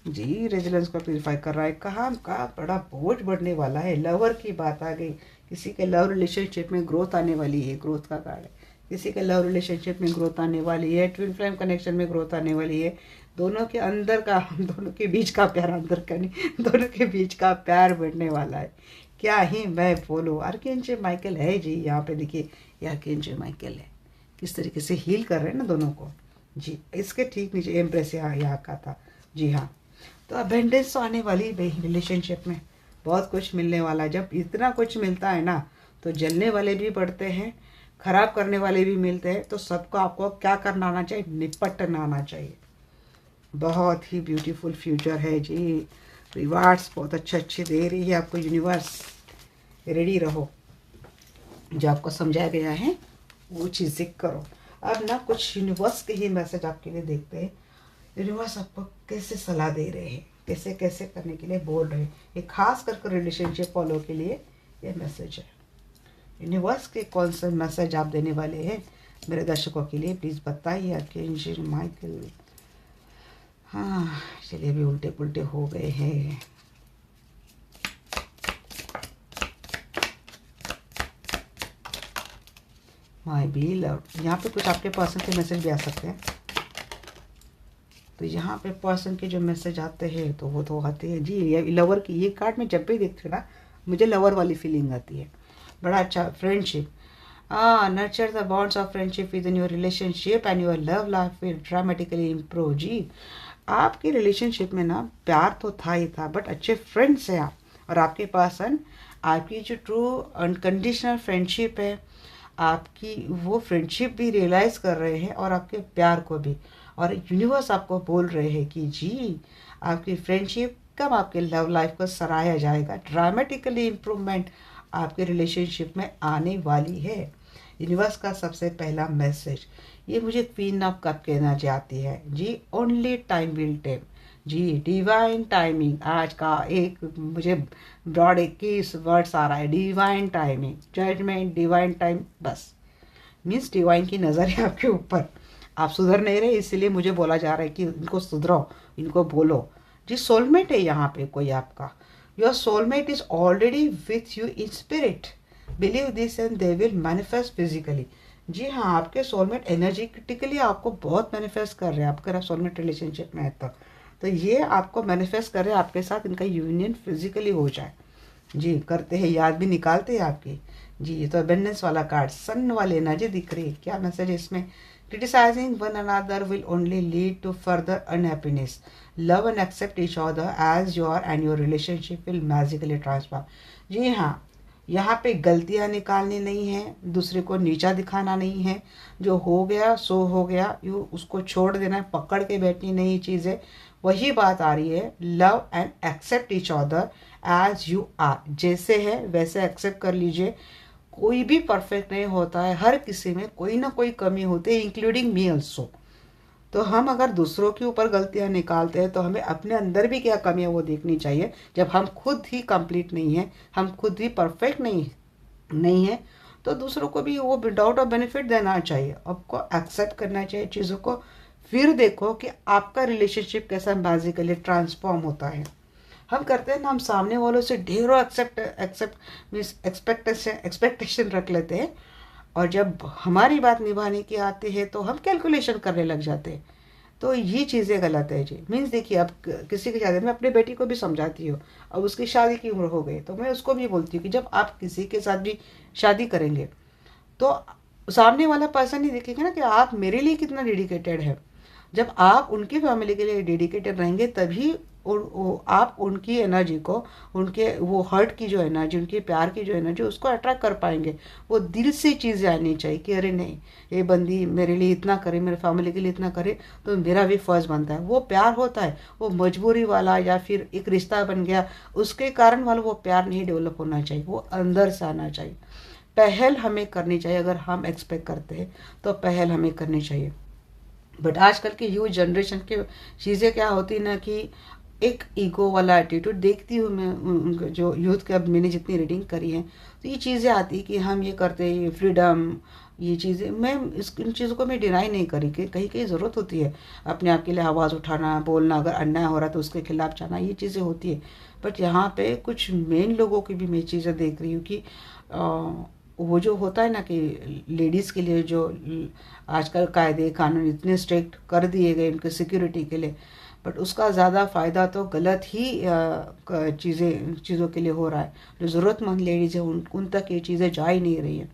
जी, रेजिलेंस को क्लेरिफाई कर रहा है। कहाँ का बड़ा बोझ बढ़ने वाला है। लवर की बात आ गई, किसी के लव रिलेशनशिप में ग्रोथ आने वाली है, ग्रोथ का कार्ड है। किसी के लव रिलेशनशिप में ग्रोथ आने वाली है, ट्विन फ्लेम कनेक्शन में ग्रोथ आने वाली है। दोनों के अंदर का, दोनों के बीच का प्यार, अंदर का नहीं, दोनों के बीच का प्यार बढ़ने वाला है। क्या ही मैं बोलूँ, आर्कएंजल माइकल है जी यहाँ पे। देखिए ये आर्कएंजल माइकल है, किस तरीके से हील कर रहे हैं ना दोनों को जी। इसके ठीक नीचे एम्प्रेस यहाँ का था जी हाँ। तो अबेंडेंस आने वाली रिलेशनशिप में बहुत कुछ मिलने वाला है। जब इतना कुछ मिलता है ना, तो जलने वाले भी बढ़ते हैं, खराब करने वाले भी मिलते हैं। तो सबको आपको क्या करना आना चाहिए, निपटना आना चाहिए। बहुत ही ब्यूटीफुल फ्यूचर है जी। रिवार्ड्स बहुत अच्छे दे रही है आपको यूनिवर्स। रेडी रहो, जो आपको समझाया गया है वो चीज़ें करो। अब ना कुछ यूनिवर्स के ही मैसेज आपके लिए देखते हैं। यूनिवर्स आपको कैसे सलाह दे रहे हैं, कैसे कैसे करने के लिए बोल रहे हैं। ये खास करके रिलेशनशिप फॉलो के लिए ये मैसेज है। यूनिवर्स के कौन सा मैसेज आप देने वाले हैं मेरे दर्शकों के लिए, प्लीज़ बताइए। आर्कएंजल माइकल, हाँ चलिए भी उल्टे पुल्टे हो गए हैं। माय बीलव्ड, यहाँ पे कुछ आपके पर्सन के मैसेज भी आ सकते हैं। तो यहाँ पे पर्सन के जो मैसेज आते हैं तो वो तो आते हैं जी। ये लवर की, ये कार्ड में जब भी देखती हूँ ना मुझे लवर वाली फीलिंग आती है। बड़ा अच्छा, friendship, nurture the bonds of friendship within your relationship and your love life will dramatically improve. जी आपके रिलेशनशिप में ना प्यार तो था ही था, बट अच्छे फ्रेंड्स हैं आप, और आपके पर्सन आपकी जो ट्रू अनकंडीशनल फ्रेंडशिप है, आपकी वो फ्रेंडशिप भी रियलाइज़ कर रहे हैं और आपके प्यार को भी। और यूनिवर्स आपको बोल रहे हैं कि जी आपकी फ्रेंडशिप कब आपके लव लाइफ को सराहा जाएगा, ड्रामेटिकली इम्प्रूवमेंट आपके रिलेशनशिप में आने वाली है। यूनिवर्स का सबसे पहला मैसेज ये मुझे क्वीन ऑफ कप कहना चाहती है जी। ओनली टाइम विल टेल जी, डिवाइन टाइमिंग। आज का एक मुझे ब्रॉड 21 वर्ड्स आ रहा है, divine timing, judgement, divine time, बस मीन्स डिवाइन की नज़र है आपके ऊपर। आप सुधर नहीं रहे, इसलिए मुझे बोला जा रहा है कि इनको सुधरो, इनको बोलो जी। सोलमेट है यहाँ पे कोई आपका, your soulmate is already with you in spirit, believe this and they will manifest physically. जी हाँ, आपके सोलमेट एनर्जेटिकली आपको बहुत मैनिफेस्ट कर रहे हैं। आपका सोलमेट रिलेशनशिप में है तो ये आपको मैनिफेस्ट कर रहे हैं आपके साथ, इनका यूनियन फिजिकली हो जाए जी। करते हैं, याद भी निकालते हैं आपकी जी। ये तो अबेंडेंस वाला कार्ड, सन वाली एनर्जी दिख रही है। क्या मैसेज है इसमें? Criticising one another will only lead to further unhappiness, love and accept each other as you are and your relationship will magically transform. जी हाँ, यहाँ पे गलतियाँ निकालनी नहीं है, दूसरे को नीचा दिखाना नहीं है। जो हो गया सो हो गया, यू उसको छोड़ देना है, पकड़ के बैठनी नहीं चीज़ें। वही बात आ रही है, love and accept each other as you are, जैसे है वैसे एक्सेप्ट कर लीजिए। कोई भी परफेक्ट नहीं होता है, हर किसी में कोई ना कोई कमी होती है, इंक्लूडिंग मी ऑल्सो। तो हम अगर दूसरों के ऊपर गलतियां निकालते हैं तो हमें अपने अंदर भी क्या कमी है वो देखनी चाहिए। जब हम खुद ही कंप्लीट नहीं है, हम खुद ही परफेक्ट नहीं है, तो दूसरों को भी वो विदाउट ऑफ बेनिफिट देना चाहिए। आपको एक्सेप्ट करना चाहिए चीज़ों को, फिर देखो कि आपका रिलेशनशिप कैसा मैजिकली ट्रांसफॉर्म होता है। हम करते हैं ना, हम सामने वालों से ढेरों एक्सपेक्टेशन रख लेते हैं, और जब हमारी बात निभाने की आती है तो हम कैलकुलेशन करने लग जाते हैं। तो ये चीज़ें गलत है जी। मीन्स देखिए, अब किसी की शादी में अपनी बेटी को भी समझाती हूँ, अब उसकी शादी की उम्र हो गई तो मैं उसको भी बोलती हूँ कि जब आप किसी के साथ भी शादी करेंगे तो सामने वाला पर्सन ही देखेगा ना कि आप मेरे लिए कितना डेडिकेटेड है। जब आप उनकी फैमिली के लिए डेडिकेटेड रहेंगे तभी आप उनकी एनर्जी को, उनके वो हर्ट की जो एनर्जी, उनके प्यार की जो एनर्जी, उसको अट्रैक्ट कर पाएंगे। वो दिल से चीज़ें आनी चाहिए कि अरे नहीं, ये बंदी मेरे लिए इतना करे, मेरे फैमिली के लिए इतना करे, तो मेरा भी फर्ज बनता है। वो प्यार होता है, वो मजबूरी वाला या फिर एक रिश्ता बन गया उसके कारण वाला वो प्यार नहीं डेवलप होना चाहिए, वो अंदर से आना चाहिए। पहल हमें करनी चाहिए, अगर हम एक्सपेक्ट करते हैं तो पहल हमें करनी चाहिए। बट आजकल की यूथ जनरेशन की चीज़ें क्या होती है ना कि एक ईगो वाला एटीट्यूड देखती हूँ मैं उनके जो यूथ के। अब मैंने जितनी रीडिंग करी है तो ये चीज़ें आती कि हम ये करते हैं, फ्रीडम, ये चीज़ें, मैं इन चीज़ों को मैं डिनाई नहीं करी कि कहीं कहीं ज़रूरत होती है अपने आप के लिए आवाज़ उठाना, बोलना, अगर अन्याय हो रहा है तो उसके खिलाफ जाना, ये चीज़ें होती है। बट यहाँ पे कुछ मेन लोगों की भी मैं चीज़ें देख रही हूँ कि वो जो होता है ना कि लेडीज़ के लिए जो आजकल कायदे कानून इतने स्ट्रिक्ट कर दिए गए उनके सिक्योरिटी के लिए, बट उसका ज़्यादा फ़ायदा तो गलत ही चीज़ों के लिए हो रहा है। जो ज़रूरतमंद लेडीज़ है उन तक ये चीज़ें जा ही नहीं रही हैं,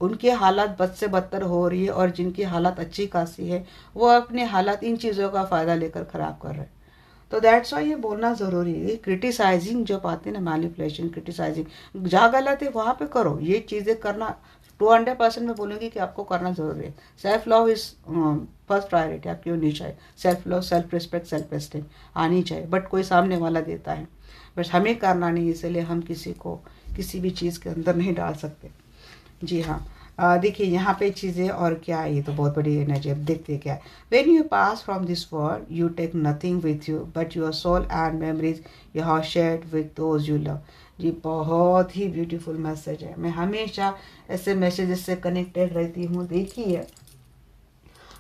उनके हालात बद से बदतर हो रही है, और जिनकी हालात अच्छी खासी है वो अपने हालात इन चीज़ों का फ़ायदा लेकर ख़राब कर रहे हैं। तो दैट्स वाई ये बोलना ज़रूरी है। क्रिटिसाइजिंग जब आती है ना, मैनिपुलेशन, क्रिटिसाइजिंग, जहाँ गलत है वहाँ पे करो, ये चीज़ें करना 200% मैं बोलूँगी कि आपको करना ज़रूरी है। Self love is first priority आपकी होनी चाहिए। Self love, self respect, self esteem आनी चाहिए, बट कोई सामने वाला देता है, बस हमें करना नहीं, इसलिए हम किसी को किसी भी चीज़ के अंदर नहीं डाल सकते। जी हाँ, देखिए यहाँ पे चीज़ें और क्या है, ये तो बहुत बड़ी एनर्जी। अब देखते क्या है। When you pass from this world you take nothing with you but your soul and memories you have shared with those you love. जी बहुत ही ब्यूटीफुल मैसेज है। मैं हमेशा ऐसे मैसेजेस से कनेक्टेड रहती हूँ। देखिए,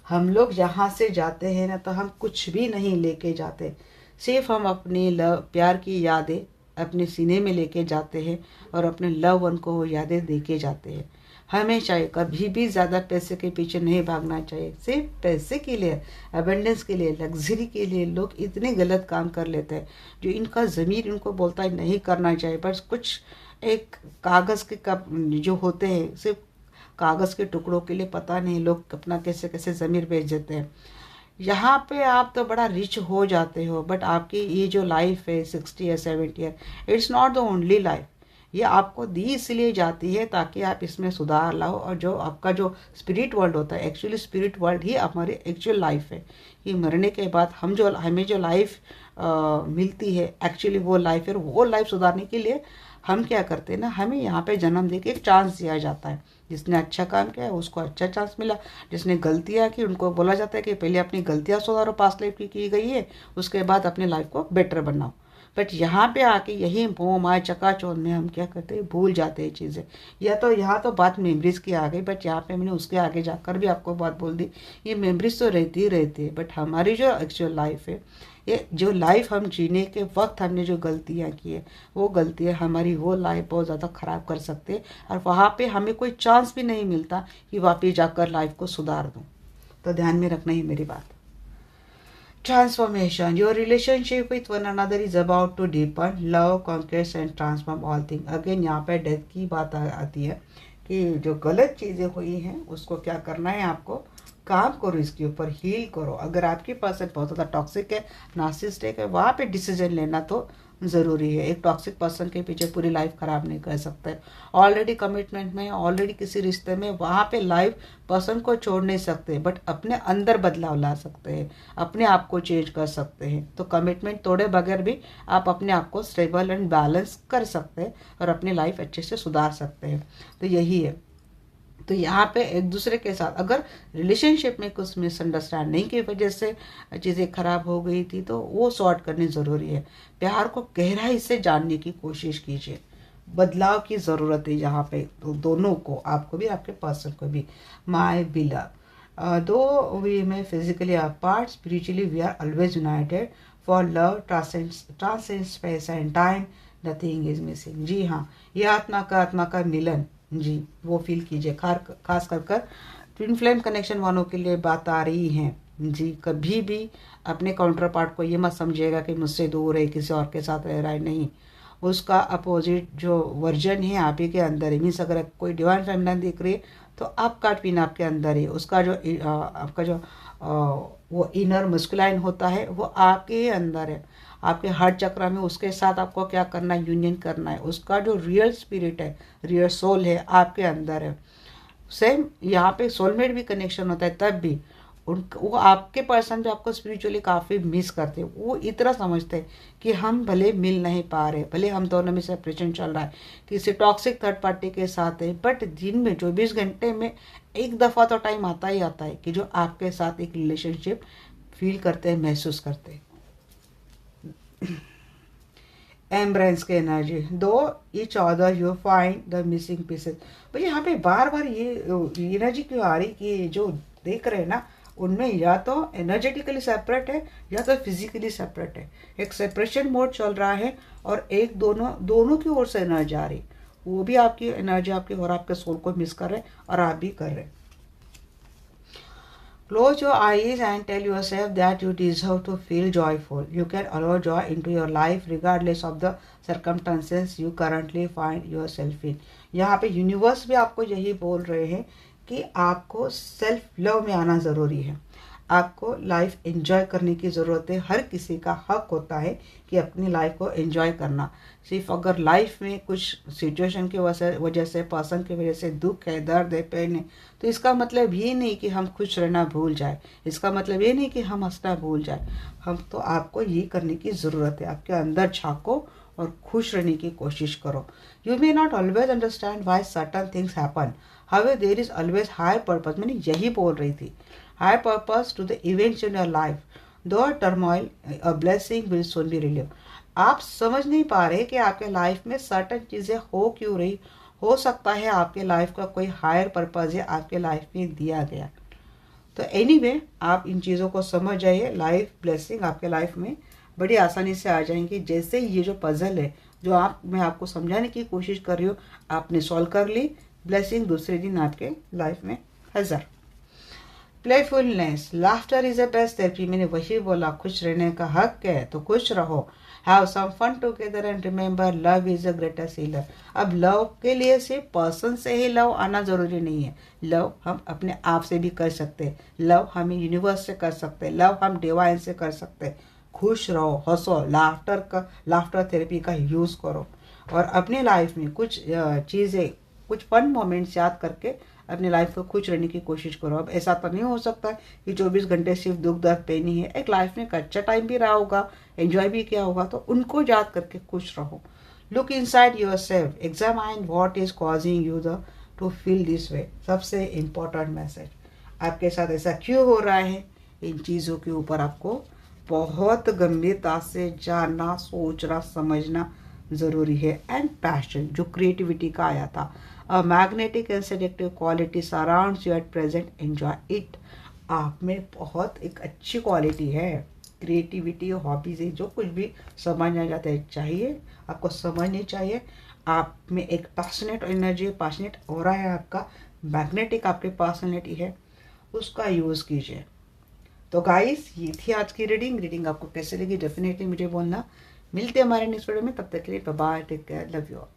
हम लोग यहाँ से जाते हैं ना तो हम कुछ भी नहीं लेके जाते, सिर्फ हम अपने प्यार की यादें अपने सीने में लेके जाते हैं और अपने लव वन को वो यादें दे के जाते हैं। हमेशा कभी भी ज़्यादा पैसे के पीछे नहीं भागना चाहिए। सिर्फ पैसे के लिए, अबेंडेंस के लिए, लग्जरी के लिए लोग इतने गलत काम कर लेते हैं जो इनका ज़मीर इनको बोलता है नहीं करना चाहिए। पर कुछ एक कागज़ के कप जो होते हैं, सिर्फ कागज़ के टुकड़ों के लिए पता नहीं लोग अपना कैसे कैसे ज़मीर बेच देते हैं। यहाँ पे आप तो बड़ा रिच हो जाते हो, बट आपकी ये जो लाइफ है 60 या 70 year, it's not the only life. ये आपको दी इसलिए जाती है ताकि आप इसमें सुधार लाओ, और जो आपका जो स्पिरिट वर्ल्ड होता है, एक्चुअली स्पिरिट वर्ल्ड ही हमारी एक्चुअल लाइफ है। कि मरने के बाद हमें जो लाइफ मिलती है, एक्चुअली वो लाइफ है। वो लाइफ सुधारने के लिए हम क्या करते हैं ना, हमें यहाँ पे जन्म देके एक चांस दिया जाता है। जिसने अच्छा काम किया है उसको अच्छा चांस मिला, जिसने गलतियाँ की उनको बोला जाता है कि पहले अपनी गलतियाँ सुधारो, पास्ट लाइफ की गई है, उसके बाद अपनी लाइफ को बेटर बनाओ। बट यहाँ पे आके यही मोह माया चकाचौंध में हम क्या करते हैं, भूल जाते हैं चीज़ें। या तो यहाँ तो बात मेमोरीज की आ गई, बट यहाँ पे मैंने उसके आगे जाकर भी आपको बात बोल दी। ये मेमोरीज तो रहती ही रहती है, बट हमारी जो एक्चुअल लाइफ है, ये जो लाइफ हम जीने के वक्त हमने जो गलतियाँ की है, वो गलतियाँ हमारी वो लाइफ बहुत ज़्यादा ख़राब कर सकते हैं। और वहाँ पे हमें कोई चांस भी नहीं मिलता कि वापस जाकर लाइफ को सुधार दूँ। तो ध्यान में रखना ही मेरी बात। Transformation. Your relationship with one another is about to deepen. Love, conquest and transform all things. Again यहाँ पे डेथ की बात आती है कि जो गलत चीज़ें हुई हैं उसको क्या करना है, आपको काम करो, इसके ऊपर हील करो। अगर आपके पर्सन बहुत ज़्यादा टॉक्सिक है, नार्सिसिस्टिक है, वहाँ पे डिसीजन लेना तो ज़रूरी है। एक टॉक्सिक पर्सन के पीछे पूरी लाइफ ख़राब नहीं कर सकते। ऑलरेडी कमिटमेंट में, ऑलरेडी किसी रिश्ते में, वहाँ पे लाइफ पर्सन को छोड़ नहीं सकते, बट अपने अंदर बदलाव ला सकते हैं, अपने आप को चेंज कर सकते हैं। तो कमिटमेंट तोड़े बगैर भी आप अपने आप को स्टेबल एंड बैलेंस कर सकते हैं और अपनी लाइफ अच्छे से सुधार सकते हैं। तो यही है। तो यहाँ पे एक दूसरे के साथ अगर रिलेशनशिप में कुछ मिसअंडरस्टैंडिंग की वजह से चीज़ें खराब हो गई थी तो वो सॉर्ट करनी ज़रूरी है। प्यार को गहराई से जानने की कोशिश कीजिए। बदलाव की ज़रूरत है यहाँ पे, तो दोनों को, आपको भी आपके पर्सन को भी। My बिलव, though we may physically apart, spiritually we are always united. For love transcend space and time, nothing is missing. जी हाँ, ये आत्मा का मिलन, जी वो फील कीजिए। खास कर ट्विन फ्लेम कनेक्शन वालों के लिए बात आ रही है। जी कभी भी अपने काउंटर पार्ट को ये मत समझिएगा कि मुझसे दूर है, किसी और के साथ रह रहा है, नहीं। उसका अपोजिट जो वर्जन है आप ही के अंदर है। मीन्स अगर कोई डिवाइन फेमिनिन दिख रही है तो आपका ट्विन आपके अंदर है। उसका जो आपका जो वो इनर मस्कुलाइन होता है वो आपके ही अंदर है, आपके हार्ट चक्र में। उसके साथ आपको क्या करना है, यूनियन करना है। उसका जो रियल स्पिरिट है, रियल सोल है, आपके अंदर है। सेम यहाँ पे सोलमेट भी कनेक्शन होता है, तब भी वो आपके पर्सन भी आपको स्पिरिचुअली काफ़ी मिस करते हैं। वो इतना समझते हैं कि हम भले मिल नहीं पा रहे, भले हम दोनों में सेपरेशन चल रहा है, किसी टॉक्सिक थर्ड पार्टी के साथ है, बट दिन में 24 घंटे में एक दफ़ा तो टाइम आता ही आता है कि जो आपके साथ एक रिलेशनशिप फील करते हैं, महसूस करते हैं। एम्ब्रेंस के एनर्जी, दो each other you find the missing pieces. भाई यहाँ पे बार बार ये एनर्जी क्यों आ रही कि जो देख रहे हैं ना, उनमें या तो एनर्जेटिकली सेपरेट है या तो फिजिकली सेपरेट है। एक सेपरेशन मोड चल रहा है और एक दोनों की ओर से एनर्जी आ रही, वो भी आपकी एनर्जी आपके और आपके सोल को मिस कर रहे हैं और आप भी कर रहे हैं। Close your eyes and tell yourself that you deserve to feel joyful. You can allow joy into your life regardless of the circumstances you currently find yourself in. यहाँ पे यूनिवर्स भी आपको यही बोल रहे हैं कि आपको सेल्फ लव में आना ज़रूरी है। आपको लाइफ एंजॉय करने की ज़रूरत है। हर किसी का हक होता है कि अपनी लाइफ को एंजॉय करना। सिर्फ अगर लाइफ में कुछ सिचुएशन की वजह से, पर्सन की वजह से दुख है, दर्द है, पेन है, तो इसका मतलब ये नहीं कि हम खुश रहना भूल जाए। इसका मतलब ये नहीं कि हम हंसना भूल जाए। हम तो आपको ये करने की ज़रूरत है, आपके अंदर झाँको और खुश रहने की कोशिश करो। You may not always understand why certain things happen, how there is always high purpose. मैंने यही बोल रही थी, high purpose to the events in your life. Though turmoil, a blessing will soon be relieved. आप समझ नहीं पा रहे कि आपके लाइफ में सर्टन चीज़ें हो क्यों रही। हो सकता है आपके लाइफ का कोई हायर पर्पज है आपके लाइफ में दिया गया। तो एनीवे आप इन चीज़ों को समझ जाइए। लाइफ ब्लेसिंग आपके लाइफ में बड़ी आसानी से आ जाएंगी। जैसे ये जो पजल है जो मैं आपको समझाने की कोशिश कर रही हूँ, आपने सॉल्व कर ली, ब्लेसिंग दूसरे दिन आपके लाइफ में हाजिर। Playfulness, laughter is a best therapy. मैंने वही बोला, खुश रहने का हक है तो खुश रहो। Have some fun together and remember love is a greatest healer. अब लव के लिए सिर्फ पर्सन से ही लव आना जरूरी नहीं है। लव हम अपने आप से भी कर सकते हैं, लव हम यूनिवर्स से कर सकते हैं, लव हम डिवाइन से कर सकते हैं। खुश रहो, हंसो, लाफ्टर थेरेपी का यूज़ करो और अपनी लाइफ में कुछ चीज़ें, कुछ फन मोमेंट्स याद करके अपनी लाइफ को खुश रहने की कोशिश करो। अब ऐसा तो नहीं हो सकता कि 24 घंटे सिर्फ दुख दर्द पेन ही है। एक लाइफ में एक अच्छा टाइम भी रहा होगा, एंजॉय भी किया होगा, तो उनको याद करके खुश रहो। Look inside yourself, examine what is causing you the two feel this way. सबसे इम्पोर्टेंट मैसेज, आपके साथ ऐसा क्यों हो रहा है, इन चीज़ों के ऊपर आपको बहुत गंभीरता से जानना, सोचना, समझना ज़रूरी है। एंड पैशन, जो क्रिएटिविटी का आया था, a magnetic and seductive quality surrounds you at present, enjoy it. आप में बहुत एक अच्छी क्वालिटी है, क्रिएटिविटी, हॉबीज है, जो कुछ भी समझना जाता है चाहिए, आपको समझनी चाहिए। आप में एक पैशनेट एनर्जी, पैशनेट ऑरा है आपका, मैग्नेटिक आपकी पर्सनैलिटी है, उसका यूज़ कीजिए। तो गाइस, ये थी आज की रीडिंग आपको कैसे लगी डेफिनेटली मुझे बोलना। मिलते हैं हमारे नेक्स्ट वीडियो में, तब तक के लिए bye bye, take care, love you all.